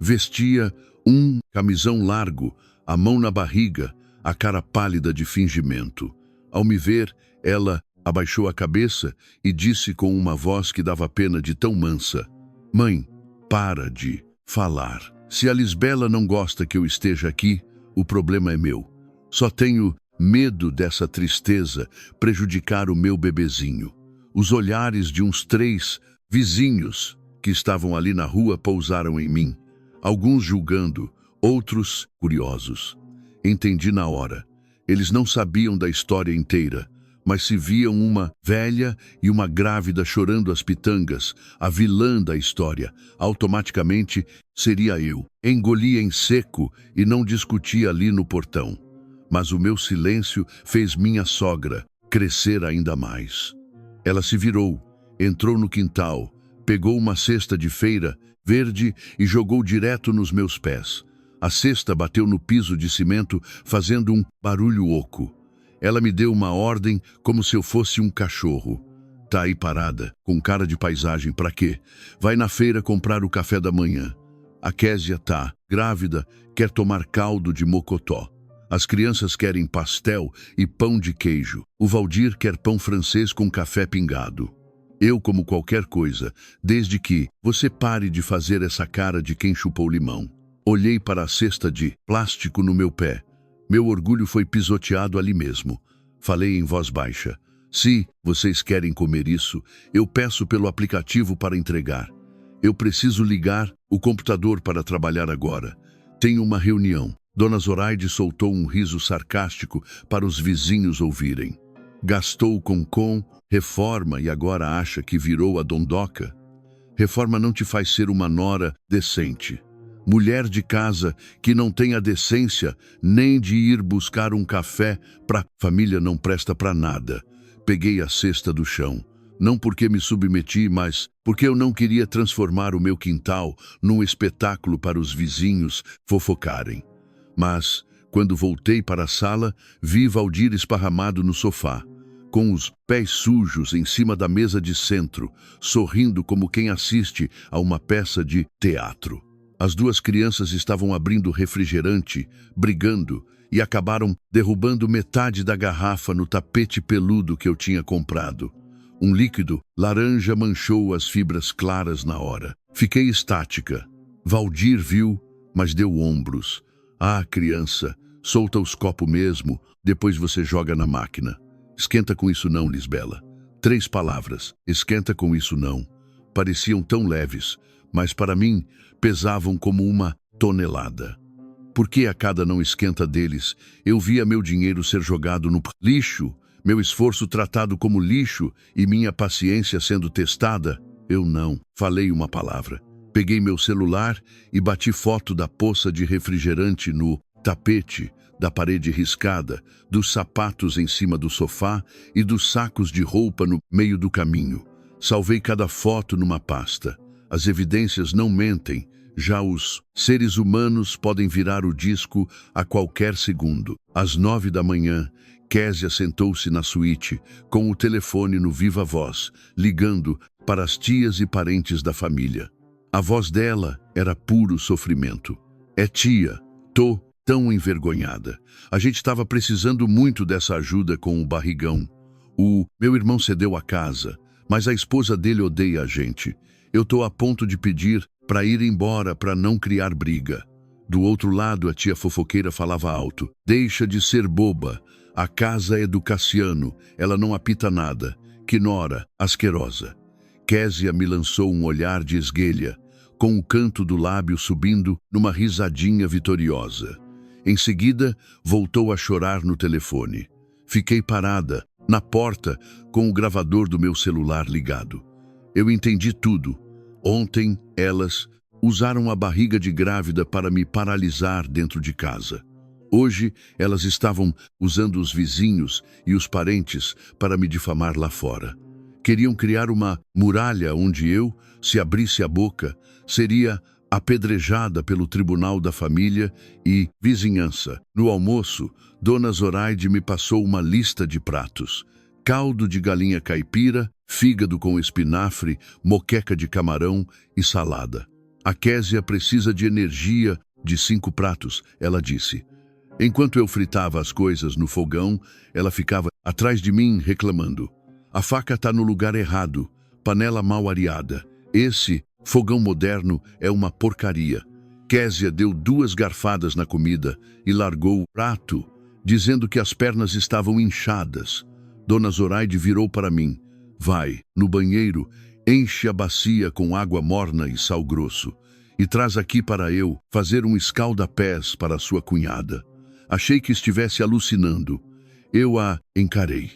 Vestia um camisão largo, a mão na barriga, a cara pálida de fingimento. Ao me ver, ela abaixou a cabeça e disse com uma voz que dava pena de tão mansa: "Mãe, para de falar. Se a Lisbela não gosta que eu esteja aqui, o problema é meu. Só tenho medo dessa tristeza prejudicar o meu bebezinho." Os olhares de uns 3 vizinhos que estavam ali na rua pousaram em mim. Alguns julgando, outros curiosos. Entendi na hora. Eles não sabiam da história inteira, mas se viam uma velha e uma grávida chorando as pitangas, a vilã da história, automaticamente seria eu. Engoli em seco e não discuti ali no portão. Mas o meu silêncio fez minha sogra crescer ainda mais. Ela se virou, entrou no quintal, pegou uma cesta de feira verde e jogou direto nos meus pés. A cesta bateu no piso de cimento, fazendo um barulho oco. Ela me deu uma ordem como se eu fosse um cachorro. "Tá aí parada, com cara de paisagem, pra quê? Vai na feira comprar o café da manhã. A Késia tá grávida, quer tomar caldo de mocotó. As crianças querem pastel e pão de queijo. O Valdir quer pão francês com café pingado. Eu como qualquer coisa, desde que você pare de fazer essa cara de quem chupou limão." Olhei para a cesta de plástico no meu pé. Meu orgulho foi pisoteado ali mesmo. Falei em voz baixa: "Se vocês querem comer isso, eu peço pelo aplicativo para entregar. Eu preciso ligar o computador para trabalhar agora. Tenho uma reunião." Dona Zoraide soltou um riso sarcástico para os vizinhos ouvirem. Gastou com reforma e agora acha que virou a dondoca? Reforma não te faz ser uma nora decente. Mulher de casa que não tem a decência nem de ir buscar um café pra família não presta pra nada. Peguei a cesta do chão. Não porque me submeti, mas porque eu não queria transformar o meu quintal num espetáculo para os vizinhos fofocarem. Mas, quando voltei para a sala, vi Valdir esparramado no sofá, com os pés sujos em cima da mesa de centro, sorrindo como quem assiste a uma peça de teatro. As 2 crianças estavam abrindo refrigerante, brigando, e acabaram derrubando metade da garrafa no tapete peludo que eu tinha comprado. Um líquido laranja manchou as fibras claras na hora. Fiquei estática. Valdir viu, mas deu ombros. "Ah, criança, solta os copos mesmo, depois você joga na máquina. Esquenta com isso não, Lisbela." 3 palavras, esquenta com isso não, pareciam tão leves, mas para mim pesavam como uma tonelada. Por que a cada não esquenta deles, eu via meu dinheiro ser jogado no lixo, meu esforço tratado como lixo e minha paciência sendo testada? Eu não falei uma palavra. Peguei meu celular e bati foto da poça de refrigerante no tapete, da parede riscada, dos sapatos em cima do sofá e dos sacos de roupa no meio do caminho. Salvei cada foto numa pasta. As evidências não mentem, já os seres humanos podem virar o disco a qualquer segundo. Às 9 da manhã, Késia sentou-se na suíte, com o telefone no viva voz, ligando para as tias e parentes da família. A voz dela era puro sofrimento. "É tia, tô tão envergonhada. A gente estava precisando muito dessa ajuda com o barrigão. O meu irmão cedeu a casa, mas a esposa dele odeia a gente. Eu tô a ponto de pedir para ir embora para não criar briga." Do outro lado, a tia fofoqueira falava alto: "Deixa de ser boba. A casa é do Cassiano, ela não apita nada. Que nora asquerosa." Késia me lançou um olhar de esguelha, com o canto do lábio subindo numa risadinha vitoriosa. Em seguida, voltou a chorar no telefone. Fiquei parada, na porta, com o gravador do meu celular ligado. Eu entendi tudo. Ontem, elas usaram a barriga de grávida para me paralisar dentro de casa. Hoje, elas estavam usando os vizinhos e os parentes para me difamar lá fora. Queriam criar uma muralha onde eu, se abrisse a boca, seria apedrejada pelo tribunal da família e vizinhança. No almoço, Dona Zoraide me passou uma lista de pratos: caldo de galinha caipira, fígado com espinafre, moqueca de camarão e salada. A Késia precisa de energia de 5 pratos, ela disse. Enquanto eu fritava as coisas no fogão, ela ficava atrás de mim reclamando. A faca está no lugar errado, panela mal areada. Esse fogão moderno é uma porcaria. Késia deu 2 garfadas na comida e largou o prato, dizendo que as pernas estavam inchadas. Dona Zoraide virou para mim. Vai, no banheiro, enche a bacia com água morna e sal grosso e traz aqui para eu fazer um escalda-pés para a sua cunhada. Achei que estivesse alucinando. Eu a encarei.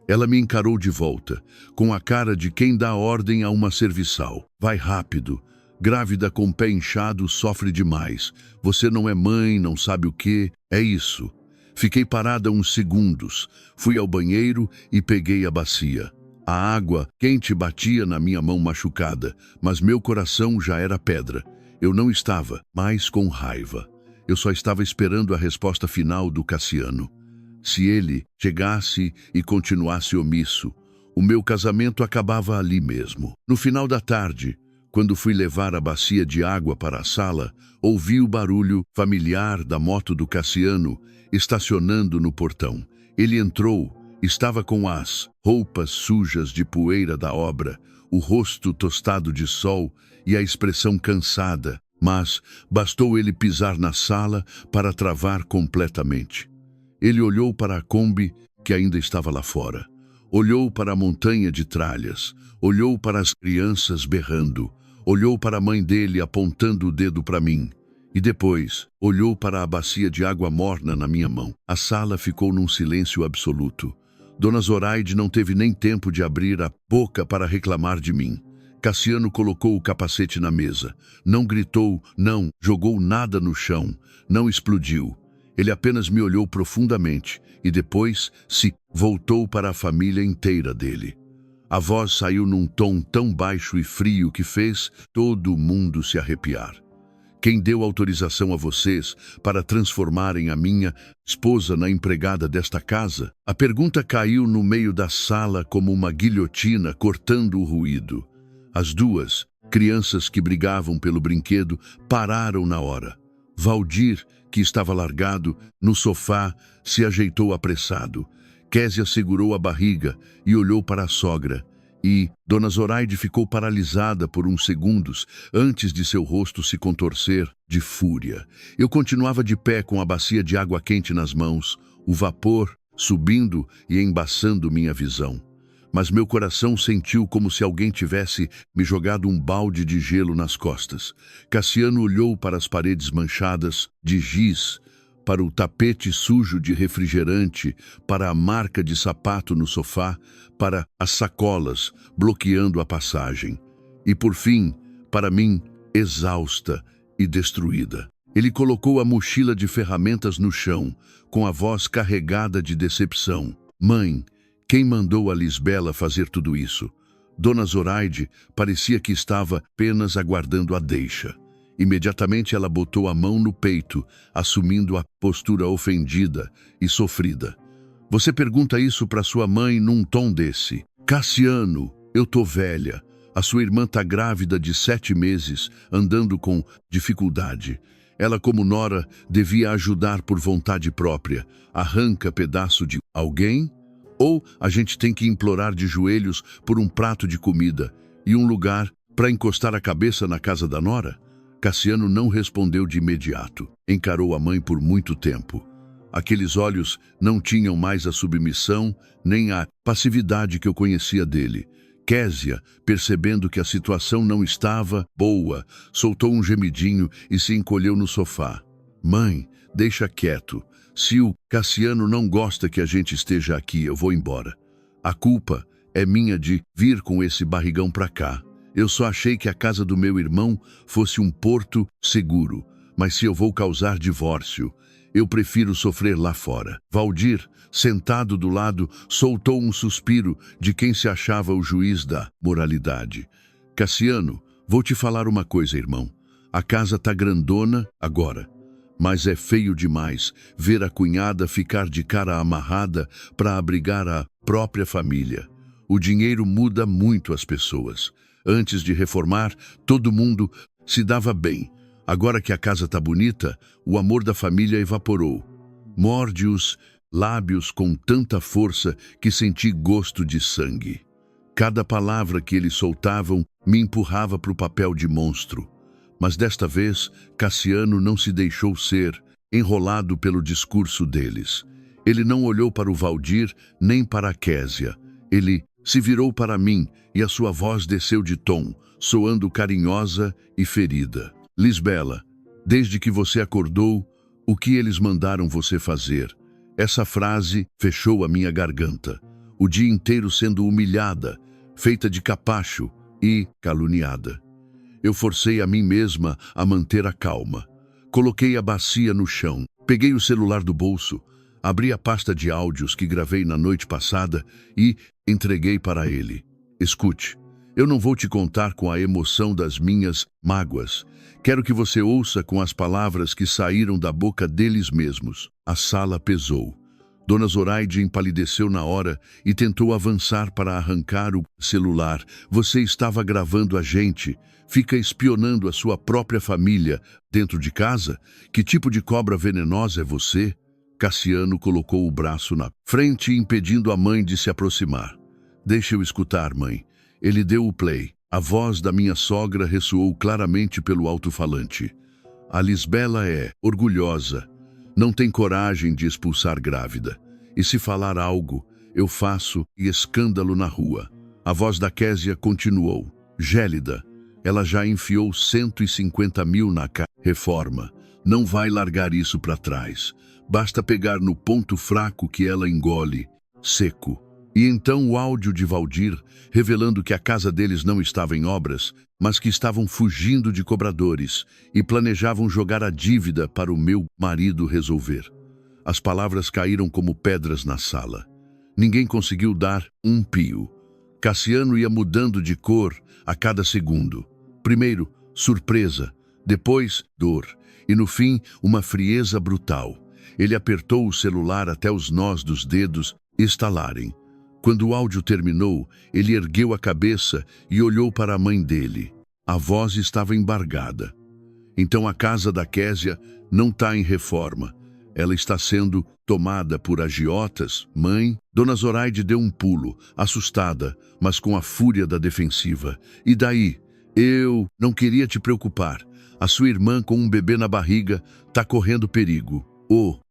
Ela me encarou de volta, com a cara de quem dá ordem a uma serviçal. Vai rápido. Grávida com pé inchado sofre demais. Você não é mãe, não sabe o quê. É isso. Fiquei parada uns segundos. Fui ao banheiro e peguei a bacia. A água quente batia na minha mão machucada, mas meu coração já era pedra. Eu não estava mais com raiva. Eu só estava esperando a resposta final do Cassiano. Se ele chegasse e continuasse omisso, o meu casamento acabava ali mesmo. No final da tarde, quando fui levar a bacia de água para a sala, ouvi o barulho familiar da moto do Cassiano estacionando no portão. Ele entrou, estava com as roupas sujas de poeira da obra, o rosto tostado de sol e a expressão cansada, mas bastou ele pisar na sala para travar completamente. Ele olhou para a Kombi, que ainda estava lá fora. Olhou para a montanha de tralhas. Olhou para as crianças berrando. Olhou para a mãe dele apontando o dedo para mim. E depois, olhou para a bacia de água morna na minha mão. A sala ficou num silêncio absoluto. Dona Zoraide não teve nem tempo de abrir a boca para reclamar de mim. Cassiano colocou o capacete na mesa. Não gritou, não jogou nada no chão, não explodiu. Ele apenas me olhou profundamente e depois se voltou para a família inteira dele. A voz saiu num tom tão baixo e frio que fez todo mundo se arrepiar. Quem deu autorização a vocês para transformarem a minha esposa na empregada desta casa? A pergunta caiu no meio da sala como uma guilhotina cortando o ruído. As 2 crianças que brigavam pelo brinquedo pararam na hora. Valdir, que estava largado no sofá, se ajeitou apressado. Késia segurou a barriga e olhou para a sogra. E Dona Zoraide ficou paralisada por uns segundos antes de seu rosto se contorcer de fúria. Eu continuava de pé com a bacia de água quente nas mãos, o vapor subindo e embaçando minha visão. Mas meu coração sentiu como se alguém tivesse me jogado um balde de gelo nas costas. Cassiano olhou para as paredes manchadas de giz, para o tapete sujo de refrigerante, para a marca de sapato no sofá, para as sacolas bloqueando a passagem. E por fim, para mim, exausta e destruída. Ele colocou a mochila de ferramentas no chão, com a voz carregada de decepção. Mãe, quem mandou a Lisbela fazer tudo isso? Dona Zoraide parecia que estava apenas aguardando a deixa. Imediatamente ela botou a mão no peito, assumindo a postura ofendida e sofrida. Você pergunta isso para sua mãe num tom desse? Cassiano, eu tô velha. A sua irmã tá grávida de 7 meses, andando com dificuldade. Ela, como nora, devia ajudar por vontade própria. Arranca pedaço de alguém? Ou a gente tem que implorar de joelhos por um prato de comida e um lugar para encostar a cabeça na casa da nora? Cassiano não respondeu de imediato. Encarou a mãe por muito tempo. Aqueles olhos não tinham mais a submissão nem a passividade que eu conhecia dele. Késia, percebendo que a situação não estava boa, soltou um gemidinho e se encolheu no sofá. Mãe, deixa quieto. Se o Cassiano não gosta que a gente esteja aqui, eu vou embora. A culpa é minha de vir com esse barrigão pra cá. Eu só achei que a casa do meu irmão fosse um porto seguro, mas se eu vou causar divórcio, eu prefiro sofrer lá fora. Valdir, sentado do lado, soltou um suspiro de quem se achava o juiz da moralidade. Cassiano, vou te falar uma coisa, irmão. A casa tá grandona agora, mas é feio demais ver a cunhada ficar de cara amarrada para abrigar a própria família. O dinheiro muda muito as pessoas. Antes de reformar, todo mundo se dava bem. Agora que a casa tá bonita, o amor da família evaporou. Morde os lábios com tanta força que senti gosto de sangue. Cada palavra que eles soltavam me empurrava para o papel de monstro. Mas desta vez, Cassiano não se deixou ser enrolado pelo discurso deles. Ele não olhou para o Valdir nem para a Késia. Ele se virou para mim e a sua voz desceu de tom, soando carinhosa e ferida. Lisbela, desde que você acordou, o que eles mandaram você fazer? Essa frase fechou a minha garganta. O dia inteiro sendo humilhada, feita de capacho e caluniada. Eu forcei a mim mesma a manter a calma. Coloquei a bacia no chão, peguei o celular do bolso, abri a pasta de áudios que gravei na noite passada e entreguei para ele. Escute, eu não vou te contar com a emoção das minhas mágoas. Quero que você ouça com as palavras que saíram da boca deles mesmos. A sala pesou. Dona Zoraide empalideceu na hora e tentou avançar para arrancar o celular. Você estava gravando a gente. Fica espionando a sua própria família dentro de casa? Que tipo de cobra venenosa é você? Cassiano colocou o braço na frente, impedindo a mãe de se aproximar. Deixa eu escutar, mãe. Ele deu o play. A voz da minha sogra ressoou claramente pelo alto-falante. A Lisbela é orgulhosa. Não tem coragem de expulsar grávida. E se falar algo, eu faço escândalo na rua. A voz da Késia continuou. Gélida, ela já enfiou 150 mil na reforma. Não vai largar isso para trás. Basta pegar no ponto fraco que ela engole, seco. E então o áudio de Valdir, revelando que a casa deles não estava em obras, mas que estavam fugindo de cobradores e planejavam jogar a dívida para o meu marido resolver. As palavras caíram como pedras na sala. Ninguém conseguiu dar um pio. Cassiano ia mudando de cor a cada segundo. Primeiro, surpresa, depois, dor, e no fim, uma frieza brutal. Ele apertou o celular até os nós dos dedos estalarem. Quando o áudio terminou, ele ergueu a cabeça e olhou para a mãe dele. A voz estava embargada. Então a casa da Késia não está em reforma. Ela está sendo tomada por agiotas, mãe. Dona Zoraide deu um pulo, assustada, mas com a fúria da defensiva. E daí? Eu não queria te preocupar. A sua irmã com um bebê na barriga está correndo perigo.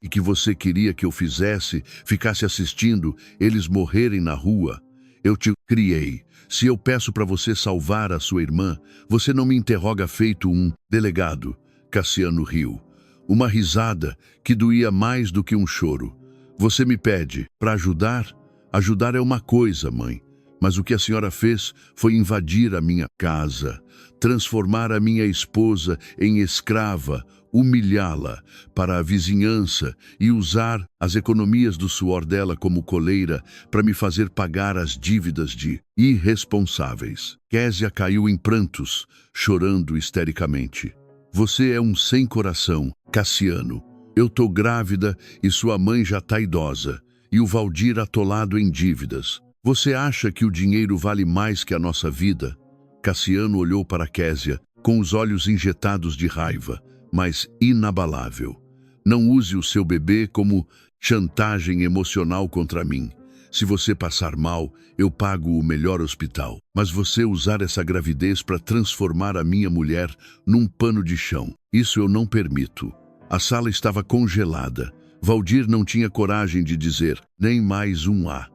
E que você queria que eu fizesse, ficasse assistindo eles morrerem na rua. Eu te criei. Se eu peço para você salvar a sua irmã, você não me interroga feito um delegado. Cassiano riu. Uma risada que doía mais do que um choro. Você me pede para ajudar? Ajudar é uma coisa, mãe. Mas o que a senhora fez foi invadir a minha casa, transformar a minha esposa em escrava, humilhá-la para a vizinhança e usar as economias do suor dela como coleira para me fazer pagar as dívidas de irresponsáveis. Késia caiu em prantos, chorando histericamente. Você é um sem coração, Cassiano. Eu tô grávida e sua mãe já tá idosa, e o Valdir atolado em dívidas. Você acha que o dinheiro vale mais que a nossa vida? Cassiano olhou para Késia, com os olhos injetados de raiva, mas inabalável. Não use o seu bebê como chantagem emocional contra mim. Se você passar mal, eu pago o melhor hospital. Mas você usar essa gravidez para transformar a minha mulher num pano de chão, isso eu não permito. A sala estava congelada. Valdir não tinha coragem de dizer nem mais um A.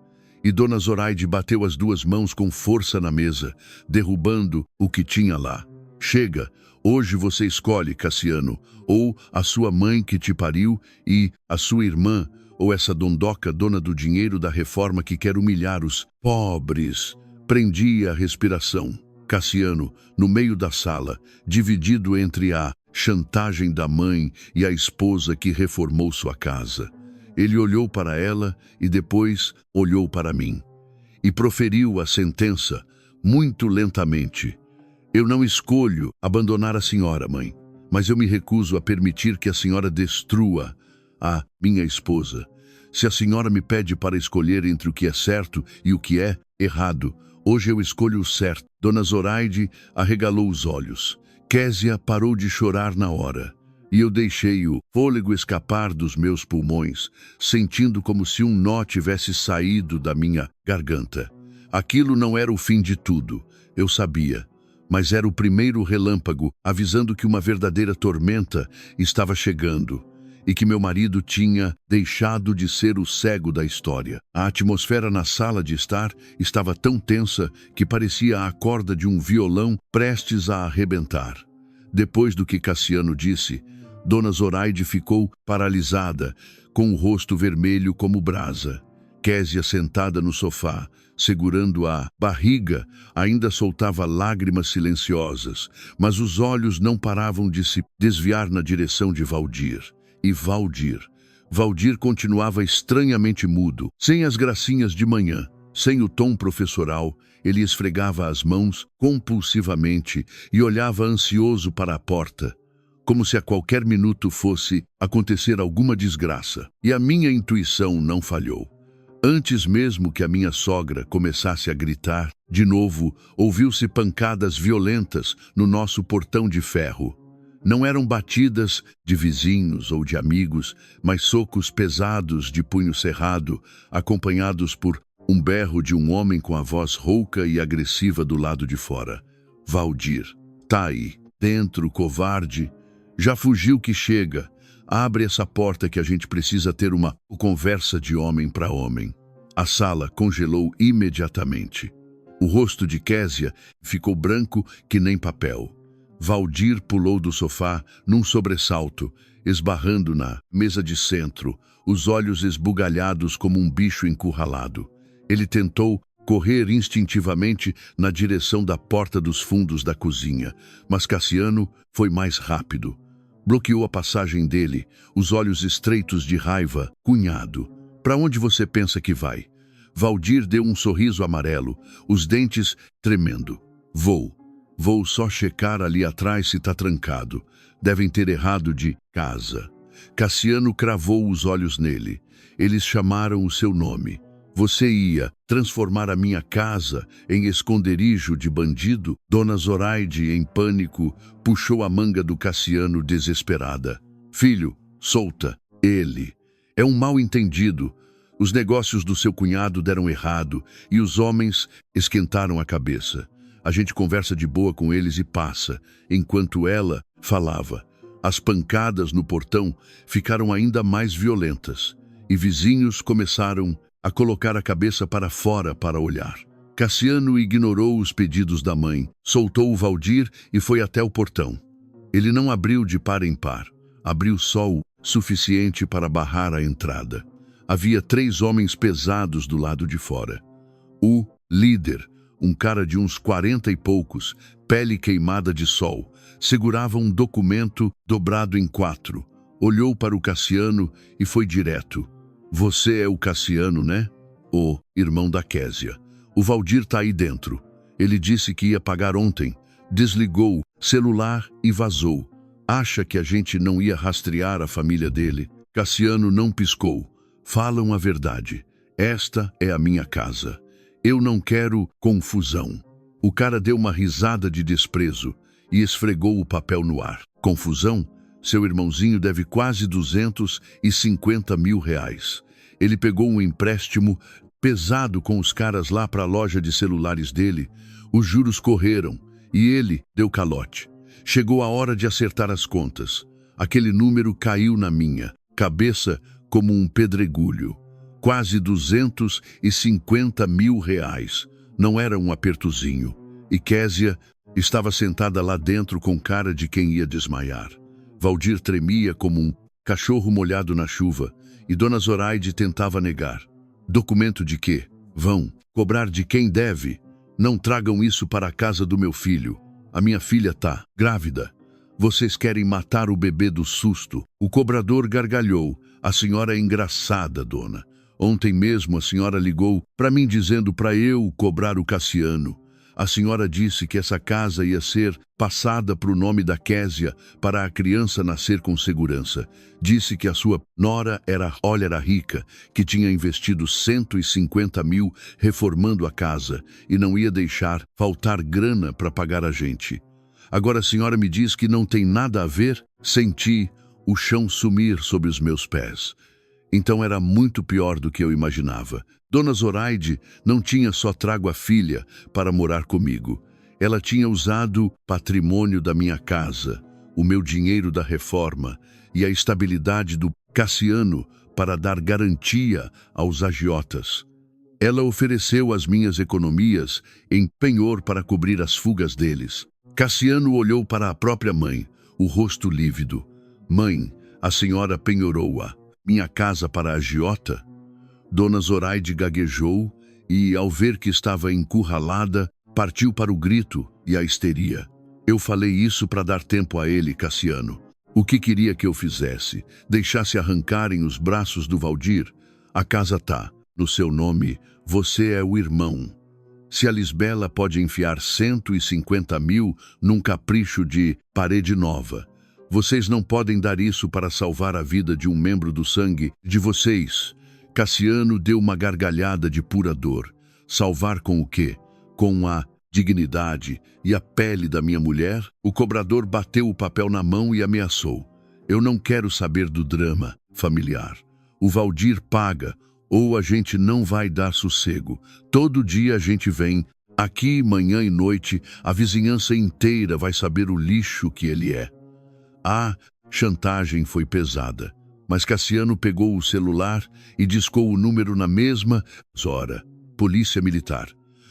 E Dona Zoraide bateu as duas mãos com força na mesa, derrubando o que tinha lá. Chega, Hoje você escolhe, Cassiano, ou a sua mãe que te pariu e a sua irmã, ou essa dondoca dona do dinheiro da reforma que quer humilhar os pobres. Prendi a respiração. Cassiano, no meio da sala, dividido entre a chantagem da mãe e a esposa que reformou sua casa. Ele olhou para ela e depois olhou para mim. E proferiu a sentença, muito lentamente. Eu não escolho abandonar a senhora, mãe, mas eu me recuso a permitir que a senhora destrua a minha esposa. Se a senhora me pede para escolher entre o que é certo e o que é errado, hoje eu escolho o certo. Dona Zoraide arregalou os olhos. Késia parou de chorar na hora. E eu deixei o fôlego escapar dos meus pulmões, sentindo como se um nó tivesse saído da minha garganta. Aquilo não era o fim de tudo, eu sabia, mas era o primeiro relâmpago avisando que uma verdadeira tormenta estava chegando e que meu marido tinha deixado de ser o cego da história. A atmosfera na sala de estar estava tão tensa que parecia a corda de um violão prestes a arrebentar. Depois do que Cassiano disse, Dona Zoraide ficou paralisada, com o rosto vermelho como brasa. Késia, sentada no sofá, segurando a barriga, ainda soltava lágrimas silenciosas, mas os olhos não paravam de se desviar na direção de Valdir. E Valdir continuava estranhamente mudo, sem as gracinhas de manhã, sem o tom professoral. Ele esfregava as mãos compulsivamente e olhava ansioso para a porta, como se a qualquer minuto fosse acontecer alguma desgraça. E a minha intuição não falhou. Antes mesmo que a minha sogra começasse a gritar, de novo, ouviu-se pancadas violentas no nosso portão de ferro. Não eram batidas de vizinhos ou de amigos, mas socos pesados de punho cerrado, acompanhados por um berro de um homem com a voz rouca e agressiva do lado de fora. Valdir, tá aí, dentro, covarde. Já fugiu que chega. Abre essa porta que a gente precisa ter uma conversa de homem para homem. A sala congelou imediatamente. O rosto de Késia ficou branco que nem papel. Valdir pulou do sofá num sobressalto, esbarrando na mesa de centro, os olhos esbugalhados como um bicho encurralado. Ele tentou correr instintivamente na direção da porta dos fundos da cozinha, mas Cassiano foi mais rápido. Bloqueou a passagem dele, os olhos estreitos de raiva. Cunhado, para onde você pensa que vai? Valdir deu um sorriso amarelo, os dentes tremendo. Vou só checar ali atrás se tá trancado. Devem ter errado de casa. Cassiano cravou os olhos nele. Eles chamaram o seu nome. Você ia transformar a minha casa em esconderijo de bandido? Dona Zoraide, em pânico, puxou a manga do Cassiano desesperada. Filho, solta. Ele é um mal-entendido. Os negócios do seu cunhado deram errado e os homens esquentaram a cabeça. A gente conversa de boa com eles e passa, enquanto ela falava. As pancadas no portão ficaram ainda mais violentas e vizinhos começaram a colocar a cabeça para fora para olhar. Cassiano ignorou os pedidos da mãe, soltou o Valdir e foi até o portão. Ele não abriu de par em par, abriu só o suficiente para barrar a entrada. Havia 3 homens pesados do lado de fora. O líder, um cara de uns 40 e poucos, pele queimada de sol, segurava um documento dobrado em 4. Olhou para o Cassiano e foi direto. Você é o Cassiano, né? O irmão da Késia. O Valdir tá aí dentro. Ele disse que ia pagar ontem. Desligou o celular e vazou. Acha que a gente não ia rastrear a família dele? Cassiano não piscou. Falam a verdade. Esta é a minha casa. Eu não quero confusão. O cara deu uma risada de desprezo e esfregou o papel no ar. Confusão? Seu irmãozinho deve quase 250 mil reais. Ele pegou um empréstimo pesado com os caras lá para a loja de celulares dele. Os juros correram e ele deu calote. Chegou a hora de acertar as contas. Aquele número caiu na minha cabeça como um pedregulho. Quase 250 mil reais. Não era um apertozinho. E Késia Estava sentada lá dentro com cara de quem ia desmaiar. Valdir tremia como um cachorro molhado na chuva e Dona Zoraide tentava negar. Documento de quê? Vão cobrar de quem deve. Não tragam isso para a casa do meu filho. A minha filha tá grávida. Vocês querem matar o bebê do susto. O cobrador gargalhou. A senhora é engraçada, dona. Ontem mesmo a senhora ligou para mim dizendo para eu cobrar o Cassiano. A senhora disse que essa casa ia ser passada para o nome da Késia para a criança nascer com segurança. Disse que a sua nora era rica, que tinha investido 150 mil reformando a casa e não ia deixar faltar grana para pagar a gente. Agora a senhora me diz que não tem nada a ver? Senti o chão sumir sob os meus pés. Então era muito pior do que eu imaginava. Dona Zoraide não tinha só trago a filha para morar comigo. Ela tinha usado patrimônio da minha casa, o meu dinheiro da reforma e a estabilidade do Cassiano para dar garantia aos agiotas. Ela ofereceu as minhas economias em penhor para cobrir as fugas deles. Cassiano olhou para a própria mãe, o rosto lívido. Mãe, a senhora penhorou-a. Minha casa para a agiota? Dona Zoraide gaguejou e, ao ver que estava encurralada, partiu para o grito e a histeria. Eu falei isso para dar tempo a ele, Cassiano. O que queria que eu fizesse? Deixasse arrancarem os braços do Valdir? A casa tá no seu nome, você é o irmão. Se a Lisbela pode enfiar 150 mil num capricho de parede nova, vocês não podem dar isso para salvar a vida de um membro do sangue de vocês. Cassiano deu uma gargalhada de pura dor. Salvar com o quê? Com a dignidade e a pele da minha mulher? O cobrador bateu o papel na mão e ameaçou. Eu não quero saber do drama familiar. O Valdir paga, ou a gente não vai dar sossego. Todo dia a gente vem. Aqui, manhã e noite, a vizinhança inteira vai saber o lixo que ele é. A chantagem foi pesada, mas Cassiano pegou o celular e discou o número na mesma hora. Polícia Militar.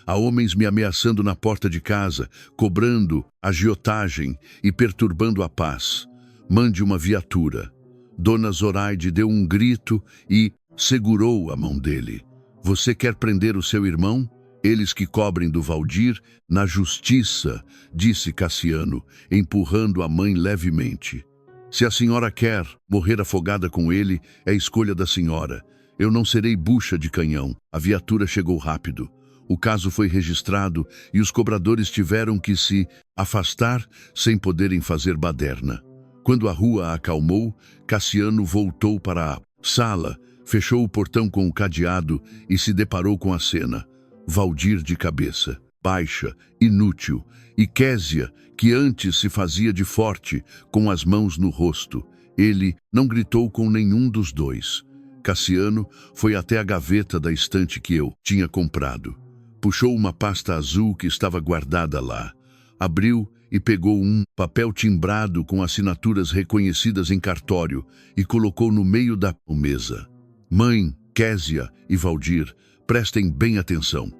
Há homens me ameaçando na porta de casa, cobrando agiotagem e perturbando a paz. Mande uma viatura. Dona Zoraide deu um grito e segurou a mão dele. Você quer prender o seu irmão? Eles que cobrem do Valdir na justiça, disse Cassiano, empurrando a mãe levemente. Se a senhora quer morrer afogada com ele, é escolha da senhora. Eu não serei bucha de canhão. A viatura chegou rápido. O caso foi registrado e os cobradores tiveram que se afastar sem poderem fazer baderna. Quando a rua acalmou, Cassiano voltou para a sala, fechou o portão com o cadeado e se deparou com a cena. Valdir de cabeça, baixa, inútil, e Késia, que antes se fazia de forte, com as mãos no rosto. Ele não gritou com nenhum dos dois. Cassiano foi até a gaveta da estante que eu tinha comprado. Puxou uma pasta azul que estava guardada lá. Abriu e pegou um papel timbrado com assinaturas reconhecidas em cartório e colocou no meio da mesa. Mãe, Késia e Valdir, prestem bem atenção.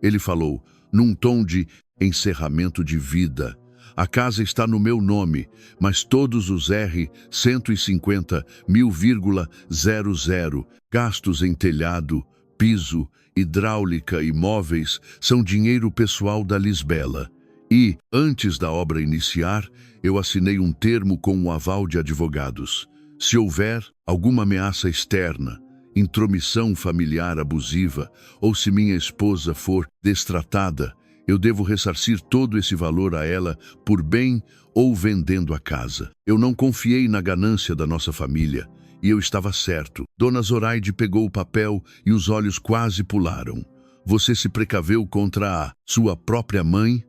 Ele falou, num tom de encerramento de vida. A casa está no meu nome, mas todos os R$150.000, gastos em telhado, piso, hidráulica e móveis, são dinheiro pessoal da Lisbela. E, antes da obra iniciar, eu assinei um termo com um aval de advogados. Se houver alguma ameaça externa, intromissão familiar abusiva, ou se minha esposa for destratada, eu devo ressarcir todo esse valor a ela por bem ou vendendo a casa. Eu não confiei na ganância da nossa família, e eu estava certo. Dona Zoraide pegou o papel e os olhos quase pularam. Você se precaveu contra a sua própria mãe?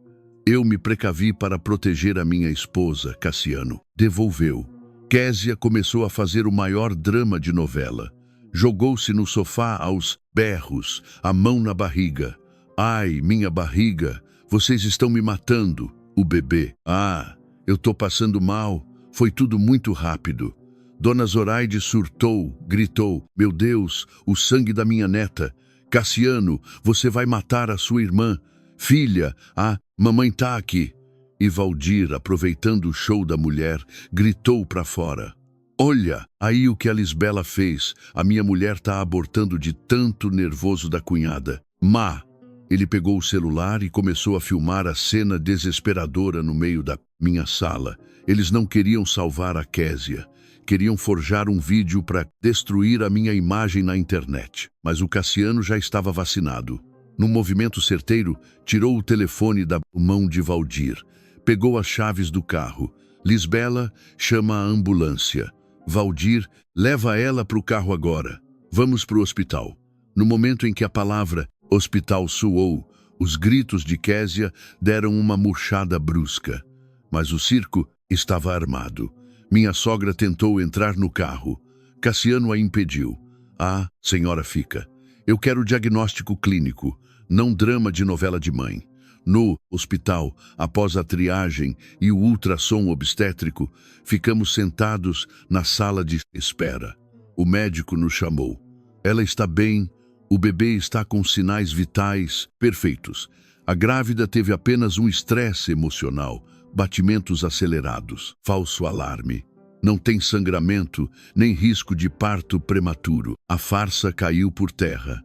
Eu me precavi para proteger a minha esposa, Cassiano. Devolveu. Késia começou a fazer o maior drama de novela. Jogou-se no sofá aos berros, a mão na barriga. Ai, minha barriga, vocês estão me matando. O bebê. Ah, eu tô passando mal. Foi tudo muito rápido. Dona Zoraide surtou, gritou. Meu Deus, o sangue da minha neta. Cassiano, você vai matar a sua irmã. Filha, mamãe tá aqui. E Valdir, aproveitando o show da mulher, gritou para fora: "Olha, aí o que a Lisbela fez. A minha mulher tá abortando de tanto nervoso da cunhada. Má." Ele pegou o celular e começou a filmar a cena desesperadora no meio da minha sala. Eles não queriam salvar a Késia. Queriam forjar um vídeo para destruir a minha imagem na internet. Mas o Cassiano já estava vacinado. Num movimento certeiro, tirou o telefone da mão de Valdir. Pegou as chaves do carro. Lisbela, chama a ambulância. Valdir, leva ela para o carro agora. Vamos para o hospital. No momento em que a palavra hospital soou, os gritos de Késia deram uma murchada brusca. Mas o circo estava armado. Minha sogra tentou entrar no carro. Cassiano a impediu. "Ah, senhora, fica. Eu quero diagnóstico clínico, não drama de novela de mãe." No hospital, após a triagem e o ultrassom obstétrico, ficamos sentados na sala de espera. O médico nos chamou. "Ela está bem, o bebê está com sinais vitais perfeitos. A grávida teve apenas um estresse emocional, batimentos acelerados, falso alarme. Não tem sangramento, nem risco de parto prematuro." A farsa caiu por terra.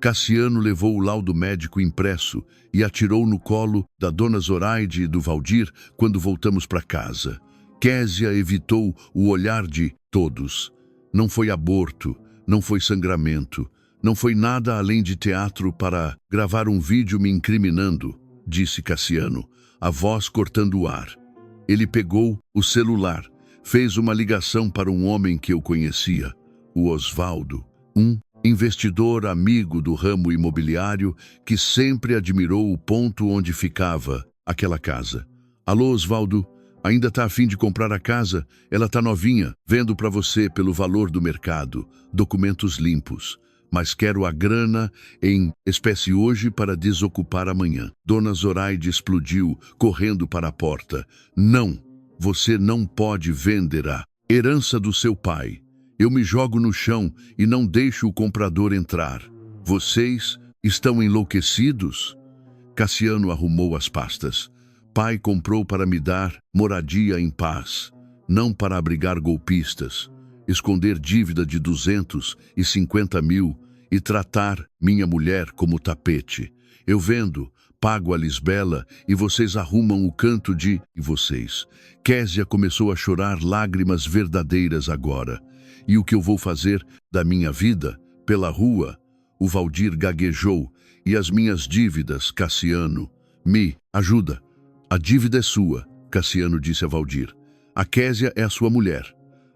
Cassiano levou o laudo médico impresso e atirou no colo da dona Zoraide e do Valdir quando voltamos para casa. Késia evitou o olhar de todos. Não foi aborto, não foi sangramento, não foi nada além de teatro para gravar um vídeo me incriminando, disse Cassiano, a voz cortando o ar. Ele pegou o celular, fez uma ligação para um homem que eu conhecia, o Osvaldo, um investidor amigo do ramo imobiliário que sempre admirou o ponto onde ficava aquela casa. "Alô, Osvaldo, ainda tá a fim de comprar a casa? Ela tá novinha, vendo para você pelo valor do mercado, documentos limpos. Mas quero a grana em espécie hoje para desocupar amanhã." Dona Zoraide explodiu, correndo para a porta. "Não, você não pode vender a herança do seu pai. Eu me jogo no chão e não deixo o comprador entrar. Vocês estão enlouquecidos?" Cassiano arrumou as pastas. "Pai comprou para me dar moradia em paz, não para abrigar golpistas, esconder dívida de 250 mil e tratar minha mulher como tapete. Eu vendo, pago a Lisbela e vocês arrumam o canto de... E vocês?" Késia começou a chorar lágrimas verdadeiras agora. "E o que eu vou fazer da minha vida? Pela rua?" O Valdir gaguejou. "E as minhas dívidas, Cassiano? Me ajuda." "A dívida é sua", Cassiano disse a Valdir. "A Késia é a sua mulher.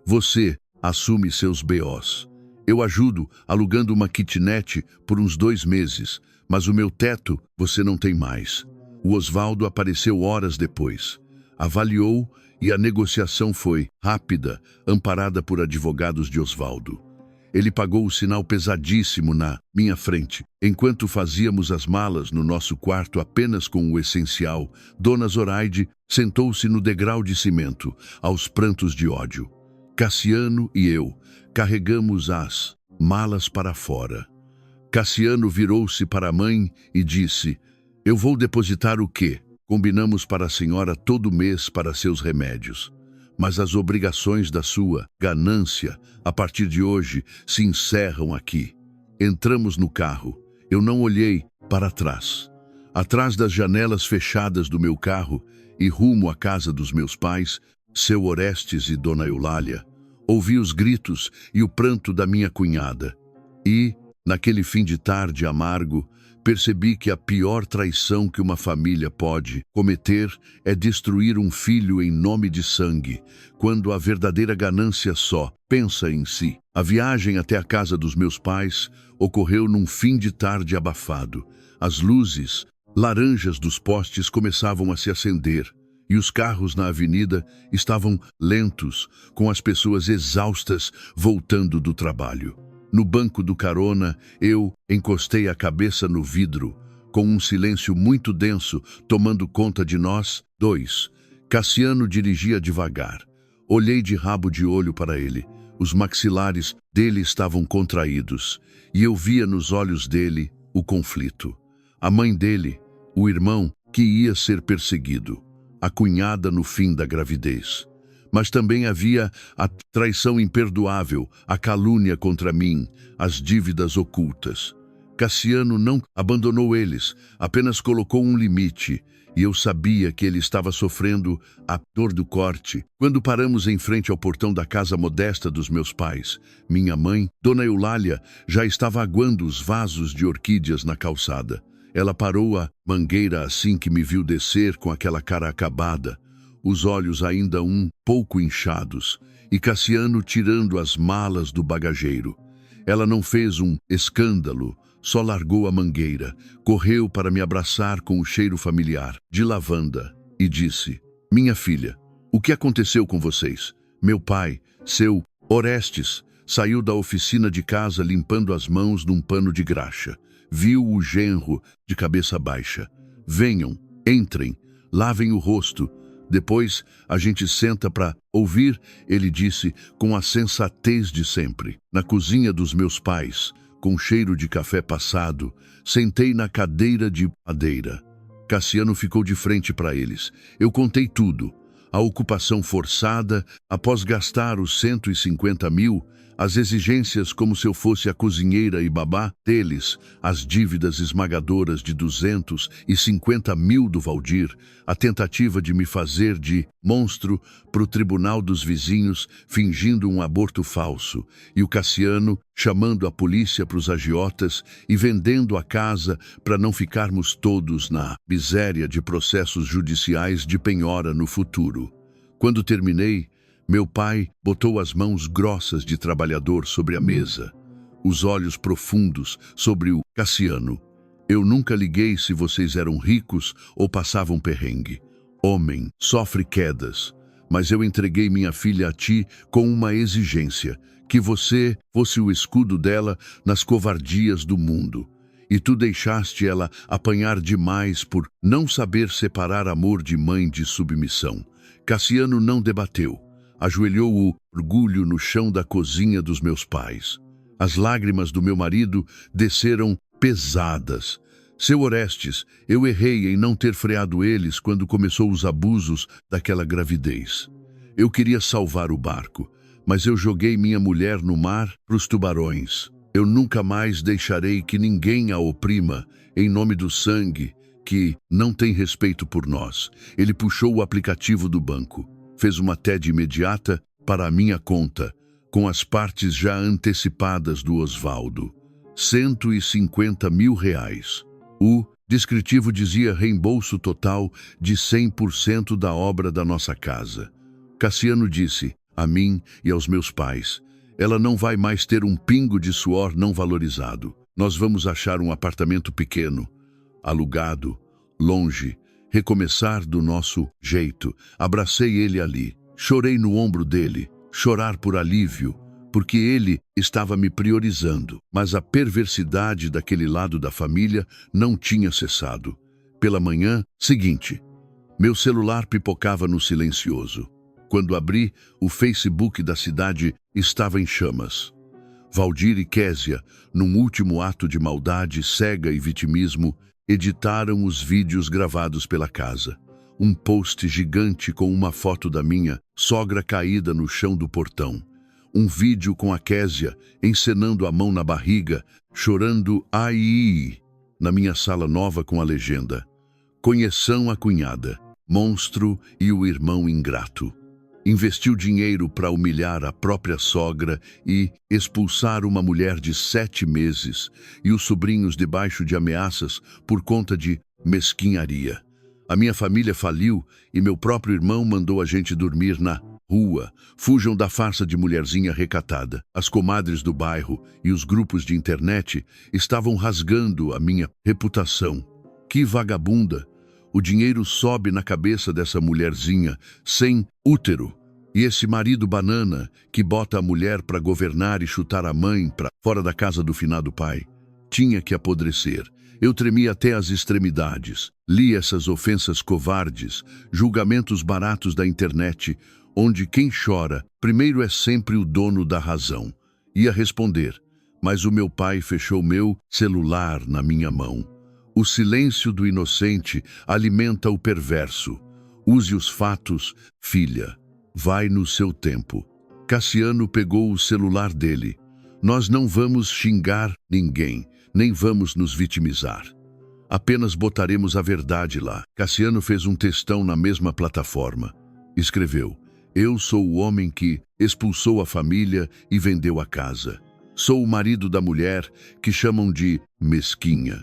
Você assume seus BOs. Eu ajudo alugando uma kitnet por uns 2 meses, mas o meu teto você não tem mais." O Osvaldo apareceu horas depois. Avaliou e a negociação foi rápida, amparada por advogados de Osvaldo. Ele pagou o sinal pesadíssimo na minha frente. Enquanto fazíamos as malas no nosso quarto apenas com o essencial, Dona Zoraide sentou-se no degrau de cimento, aos prantos de ódio. Cassiano e eu carregamos as malas para fora. Cassiano virou-se para a mãe e disse: "Eu vou depositar o quê? Combinamos para a senhora todo mês para seus remédios. Mas as obrigações da sua ganância, a partir de hoje, se encerram aqui." Entramos no carro. Eu não olhei para trás. Atrás das janelas fechadas do meu carro e rumo à casa dos meus pais, seu Orestes e Dona Eulália, ouvi os gritos e o pranto da minha cunhada. E, naquele fim de tarde amargo, percebi que a pior traição que uma família pode cometer é destruir um filho em nome de sangue, quando a verdadeira ganância só pensa em si. A viagem até a casa dos meus pais ocorreu num fim de tarde abafado. As luzes laranjas dos postes começavam a se acender e os carros na avenida estavam lentos, com as pessoas exaustas voltando do trabalho. No banco do carona, eu encostei a cabeça no vidro, com um silêncio muito denso tomando conta de nós dois. Cassiano dirigia devagar. Olhei de rabo de olho para ele. Os maxilares dele estavam contraídos, e eu via nos olhos dele o conflito. A mãe dele, o irmão que ia ser perseguido. a cunhada no fim da gravidez. Mas também havia a traição imperdoável, a calúnia contra mim, as dívidas ocultas. Cassiano não abandonou eles, apenas colocou um limite, e eu sabia que ele estava sofrendo a dor do corte. Quando paramos em frente ao portão da casa modesta dos meus pais, minha mãe, Dona Eulália, já estava aguando os vasos de orquídeas na calçada. Ela parou a mangueira assim que me viu descer com aquela cara acabada, os olhos ainda um pouco inchados, e Cassiano tirando as malas do bagageiro. Ela não fez um escândalo, só largou a mangueira, correu para me abraçar com o cheiro familiar de lavanda e disse: "Minha filha, o que aconteceu com vocês? Meu pai, seu Orestes, saiu da oficina de casa limpando as mãos num pano de graxa. Viu o genro de cabeça baixa. Venham, entrem, lavem o rosto. Depois a gente senta para ouvir", ele disse com a sensatez de sempre. Na cozinha dos meus pais, com cheiro de café passado, sentei na cadeira de madeira. Cassiano ficou de frente para eles. Eu contei tudo. A ocupação forçada, após gastar os 150 mil, as exigências como se eu fosse a cozinheira e babá deles, as dívidas esmagadoras de 250 mil do Valdir, a tentativa de me fazer de monstro para o tribunal dos vizinhos, fingindo um aborto falso, e o Cassiano chamando a polícia para os agiotas e vendendo a casa para não ficarmos todos na miséria de processos judiciais de penhora no futuro. Quando terminei, meu pai botou as mãos grossas de trabalhador sobre a mesa, os olhos profundos sobre o Cassiano. Eu nunca liguei se vocês eram ricos ou passavam perrengue. Homem sofre quedas, mas eu entreguei minha filha a ti com uma exigência, que você fosse o escudo dela nas covardias do mundo. E tu deixaste ela apanhar demais por não saber separar amor de mãe de submissão. Cassiano não debateu. Ajoelhou o orgulho no chão da cozinha dos meus pais. As lágrimas do meu marido desceram pesadas. Seu Orestes, eu errei em não ter freado eles quando começou os abusos daquela gravidez. Eu queria salvar o barco, mas eu joguei minha mulher no mar para os tubarões. Eu nunca mais deixarei que ninguém a oprima em nome do sangue que não tem respeito por nós. Ele puxou o aplicativo do banco. Fez uma TED imediata para a minha conta, com as partes já antecipadas do Osvaldo. 150 mil reais. O descritivo dizia reembolso total de 100% da obra da nossa casa. Cassiano disse, a mim e aos meus pais, ela não vai mais ter um pingo de suor não valorizado. Nós vamos achar um apartamento pequeno, alugado, longe, recomeçar do nosso jeito. Abracei ele ali, chorei no ombro dele, chorar por alívio, porque ele estava me priorizando. Mas a perversidade daquele lado da família não tinha cessado. Pela manhã seguinte, meu celular pipocava no silencioso. Quando abri, o Facebook da cidade estava em chamas. Valdir e Késia, num último ato de maldade, cega e vitimismo, editaram os vídeos gravados pela casa. Um post gigante com uma foto da minha sogra caída no chão do portão. Um vídeo com a Késia encenando a mão na barriga, chorando ai, na minha sala nova com a legenda: "Conheçam a cunhada, monstro e o irmão ingrato." Investiu dinheiro para humilhar a própria sogra e expulsar uma mulher de 7 meses e os sobrinhos debaixo de ameaças por conta de mesquinharia. A minha família faliu e meu próprio irmão mandou a gente dormir na rua. Fujam da farsa de mulherzinha recatada. As comadres do bairro e os grupos de internet estavam rasgando a minha reputação. Que vagabunda! O dinheiro sobe na cabeça dessa mulherzinha sem útero. E esse marido banana que bota a mulher para governar e chutar a mãe para fora da casa do finado pai. Tinha que apodrecer. Eu tremi até as extremidades. Li essas ofensas covardes, julgamentos baratos da internet, onde quem chora primeiro é sempre o dono da razão. Ia responder, mas o meu pai fechou meu celular na minha mão. O silêncio do inocente alimenta o perverso. Use os fatos, filha. Vai no seu tempo. Cassiano pegou o celular dele. Nós não vamos xingar ninguém, nem vamos nos vitimizar. Apenas botaremos a verdade lá. Cassiano fez um textão na mesma plataforma. Escreveu: eu sou o homem que expulsou a família e vendeu a casa. Sou o marido da mulher que chamam de mesquinha.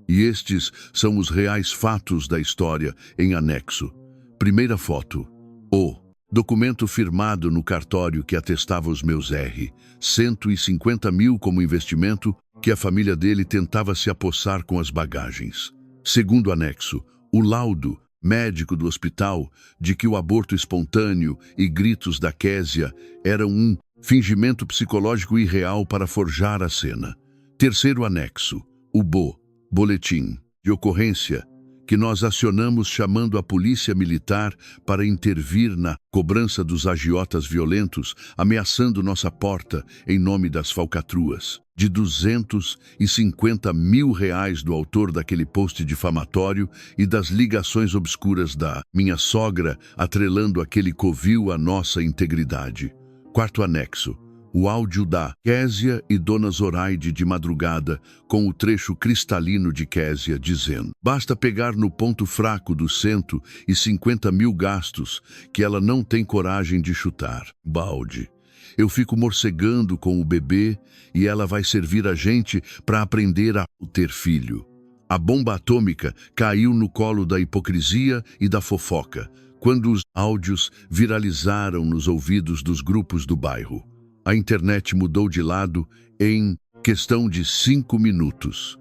E estes são os reais fatos da história em anexo. Primeira foto. O documento firmado no cartório que atestava os meus R. 150 mil como investimento que a família dele tentava se apossar com as bagagens. Segundo anexo. O laudo médico do hospital de que o aborto espontâneo e gritos da Késia eram um fingimento psicológico irreal para forjar a cena. Terceiro anexo. O boletim de ocorrência que nós acionamos chamando a polícia militar para intervir na cobrança dos agiotas violentos, ameaçando nossa porta em nome das falcatruas. De 250 mil reais do autor daquele post difamatório e das ligações obscuras da minha sogra atrelando aquele covil à nossa integridade. Quarto anexo. O áudio da Késia e Dona Zoraide de madrugada, com o trecho cristalino de Késia dizendo: basta pegar no ponto fraco dos 150 mil gastos que ela não tem coragem de chutar. Balde. Eu fico morcegando com o bebê e ela vai servir a gente para aprender a ter filho. A bomba atômica caiu no colo da hipocrisia e da fofoca, quando os áudios viralizaram nos ouvidos dos grupos do bairro. A internet mudou de lado em questão de 5 minutos.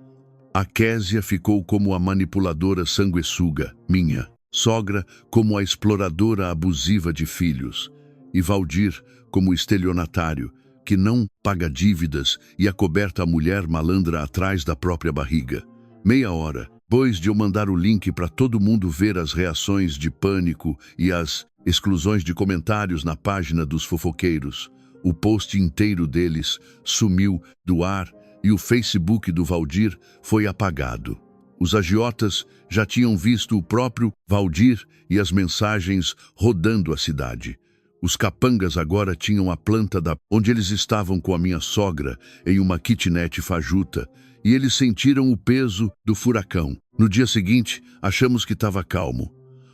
A Késia ficou como a manipuladora sanguessuga, minha sogra como a exploradora abusiva de filhos, e Valdir como o estelionatário, que não paga dívidas e acoberta a mulher malandra atrás da própria barriga. Meia hora, depois de eu mandar o link para todo mundo ver as reações de pânico e as exclusões de comentários na página dos fofoqueiros, o post inteiro deles sumiu do ar e o Facebook do Valdir foi apagado. Os agiotas já tinham visto o próprio Valdir e as mensagens rodando a cidade. Os capangas agora tinham a planta onde eles estavam com a minha sogra em uma kitnet fajuta e eles sentiram o peso do furacão. No dia seguinte, achamos que estava calmo,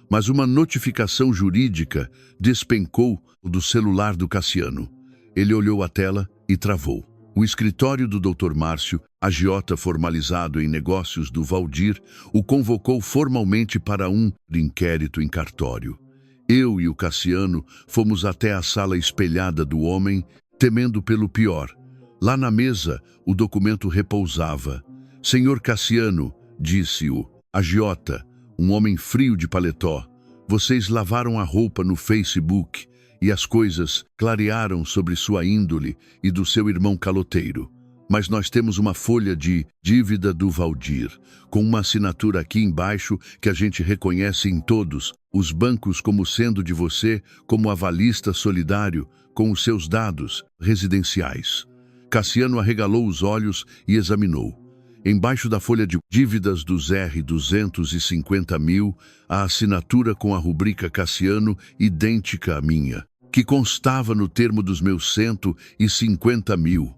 mas uma notificação jurídica despencou do celular do Cassiano. Ele olhou a tela e travou. O escritório do Dr. Márcio, agiota formalizado em negócios do Valdir, o convocou formalmente para um inquérito em cartório. Eu e o Cassiano fomos até a sala espelhada do homem, temendo pelo pior. Lá na mesa, o documento repousava. Senhor Cassiano, disse o agiota, um homem frio de paletó, vocês lavaram a roupa no Facebook e as coisas clarearam sobre sua índole e do seu irmão caloteiro. Mas nós temos uma folha de dívida do Valdir, com uma assinatura aqui embaixo que a gente reconhece em todos os bancos como sendo de você, como avalista solidário, com os seus dados residenciais. Cassiano arregalou os olhos e examinou. Embaixo da folha de dívidas dos R. 250 mil, a assinatura com a rubrica Cassiano, idêntica à minha, que constava no termo dos meus 150 mil.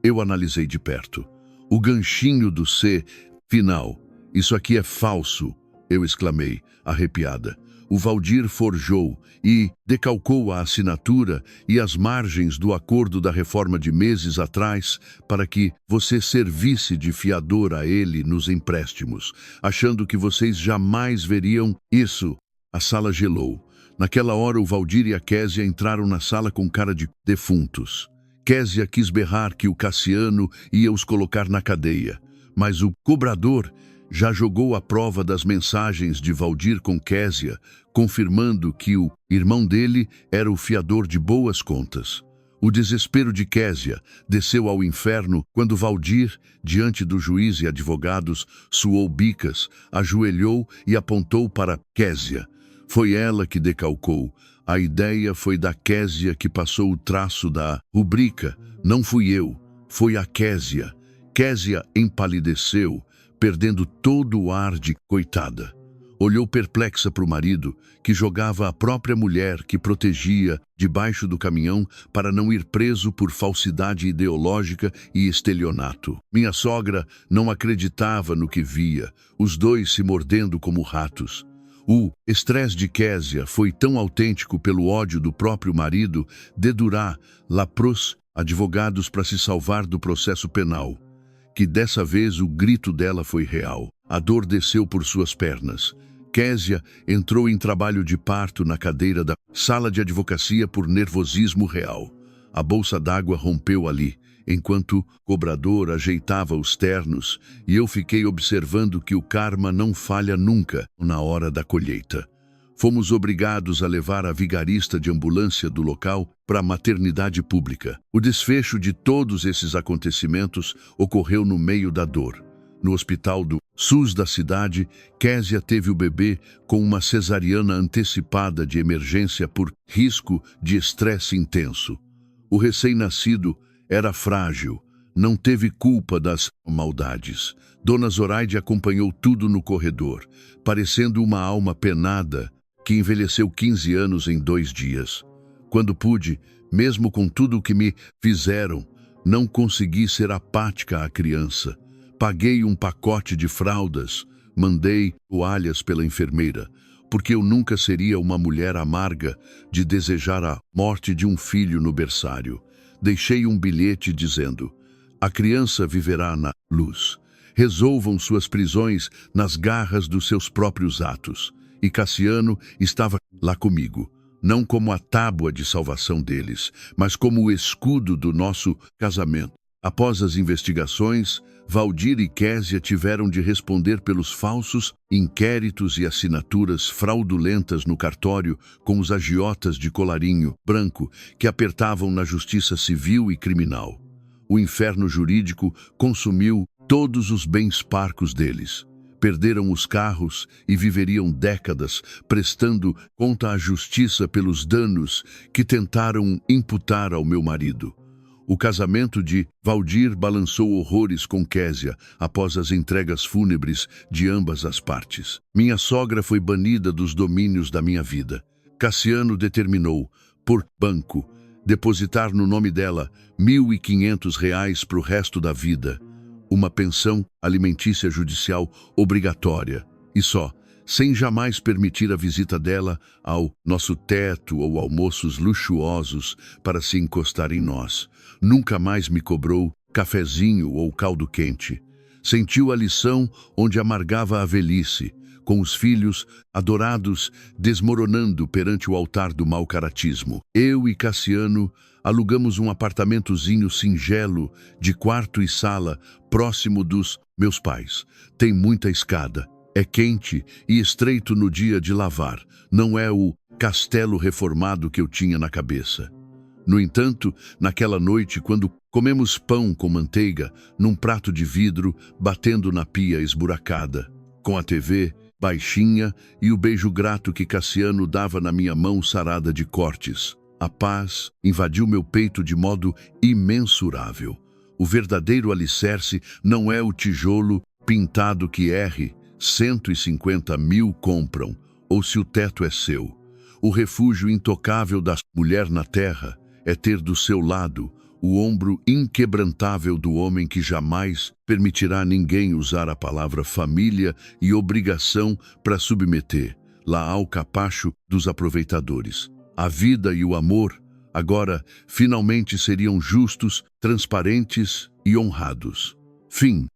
Eu analisei de perto. O ganchinho do C final. Isso aqui é falso, eu exclamei, arrepiada. O Valdir forjou e decalcou a assinatura e as margens do acordo da reforma de meses atrás para que você servisse de fiador a ele nos empréstimos, achando que vocês jamais veriam isso. A sala gelou. Naquela hora o Valdir e a Késia entraram na sala com cara de defuntos. Késia quis berrar que o Cassiano ia os colocar na cadeia, mas o cobrador já jogou a prova das mensagens de Valdir com Késia, confirmando que o irmão dele era o fiador de boas contas. O desespero de Késia desceu ao inferno quando Valdir, diante do juiz e advogados, suou bicas, ajoelhou e apontou para Késia. Foi ela que decalcou. A ideia foi da Késia que passou o traço da rubrica. Não fui eu, foi a Késia. Késia empalideceu, perdendo todo o ar de coitada. Olhou perplexa para o marido, que jogava a própria mulher que protegia debaixo do caminhão para não ir preso por falsidade ideológica e estelionato. Minha sogra não acreditava no que via, os dois se mordendo como ratos. O estresse de Késia foi tão autêntico pelo ódio do próprio marido de Durá Lapros, advogados para se salvar do processo penal, que dessa vez o grito dela foi real. A dor desceu por suas pernas. Késia entrou em trabalho de parto na cadeira da sala de advocacia por nervosismo real. A bolsa d'água rompeu ali, enquanto o cobrador ajeitava os ternos, e eu fiquei observando que o karma não falha nunca na hora da colheita. Fomos obrigados a levar a vigarista de ambulância do local para a maternidade pública. O desfecho de todos esses acontecimentos ocorreu no meio da dor. No hospital do SUS da cidade, Késia teve o bebê com uma cesariana antecipada de emergência por risco de estresse intenso. O recém-nascido era frágil, não teve culpa das maldades. Dona Zoraide acompanhou tudo no corredor, parecendo uma alma penada que envelheceu 15 anos em 2 dias. Quando pude, mesmo com tudo o que me fizeram, não consegui ser apática à criança. Paguei um pacote de fraldas, mandei toalhas pela enfermeira, porque eu nunca seria uma mulher amarga de desejar a morte de um filho no berçário. Deixei um bilhete dizendo: a criança viverá na luz. Resolvam suas prisões nas garras dos seus próprios atos. E Cassiano estava lá comigo, não como a tábua de salvação deles, mas como o escudo do nosso casamento. Após as investigações, Valdir e Késia tiveram de responder pelos falsos inquéritos e assinaturas fraudulentas no cartório com os agiotas de colarinho branco que apertavam na justiça civil e criminal. O inferno jurídico consumiu todos os bens parcos deles. Perderam os carros e viveriam décadas prestando conta à justiça pelos danos que tentaram imputar ao meu marido. O casamento de Valdir balançou horrores com Késia após as entregas fúnebres de ambas as partes. Minha sogra foi banida dos domínios da minha vida. Cassiano determinou, por banco, depositar no nome dela R$ 1.500 para o resto da vida. Uma pensão alimentícia judicial obrigatória. E só, sem jamais permitir a visita dela ao nosso teto ou almoços luxuosos para se encostar em nós. Nunca mais me cobrou cafezinho ou caldo quente. Sentiu a lição onde amargava a velhice, com os filhos adorados desmoronando perante o altar do mau-caratismo. Eu e Cassiano alugamos um apartamentozinho singelo de quarto e sala próximo dos meus pais. Tem muita escada. É quente e estreito no dia de lavar. Não é o castelo reformado que eu tinha na cabeça. No entanto, naquela noite, quando comemos pão com manteiga num prato de vidro, batendo na pia esburacada, com a TV baixinha e o beijo grato que Cassiano dava na minha mão sarada de cortes, a paz invadiu meu peito de modo imensurável. O verdadeiro alicerce não é o tijolo pintado que R$ 150 mil compram, ou se o teto é seu. O refúgio intocável da mulher na terra é ter do seu lado o ombro inquebrantável do homem que jamais permitirá ninguém usar a palavra família e obrigação para submeter lá ao capacho dos aproveitadores. A vida e o amor agora finalmente seriam justos, transparentes e honrados. Fim.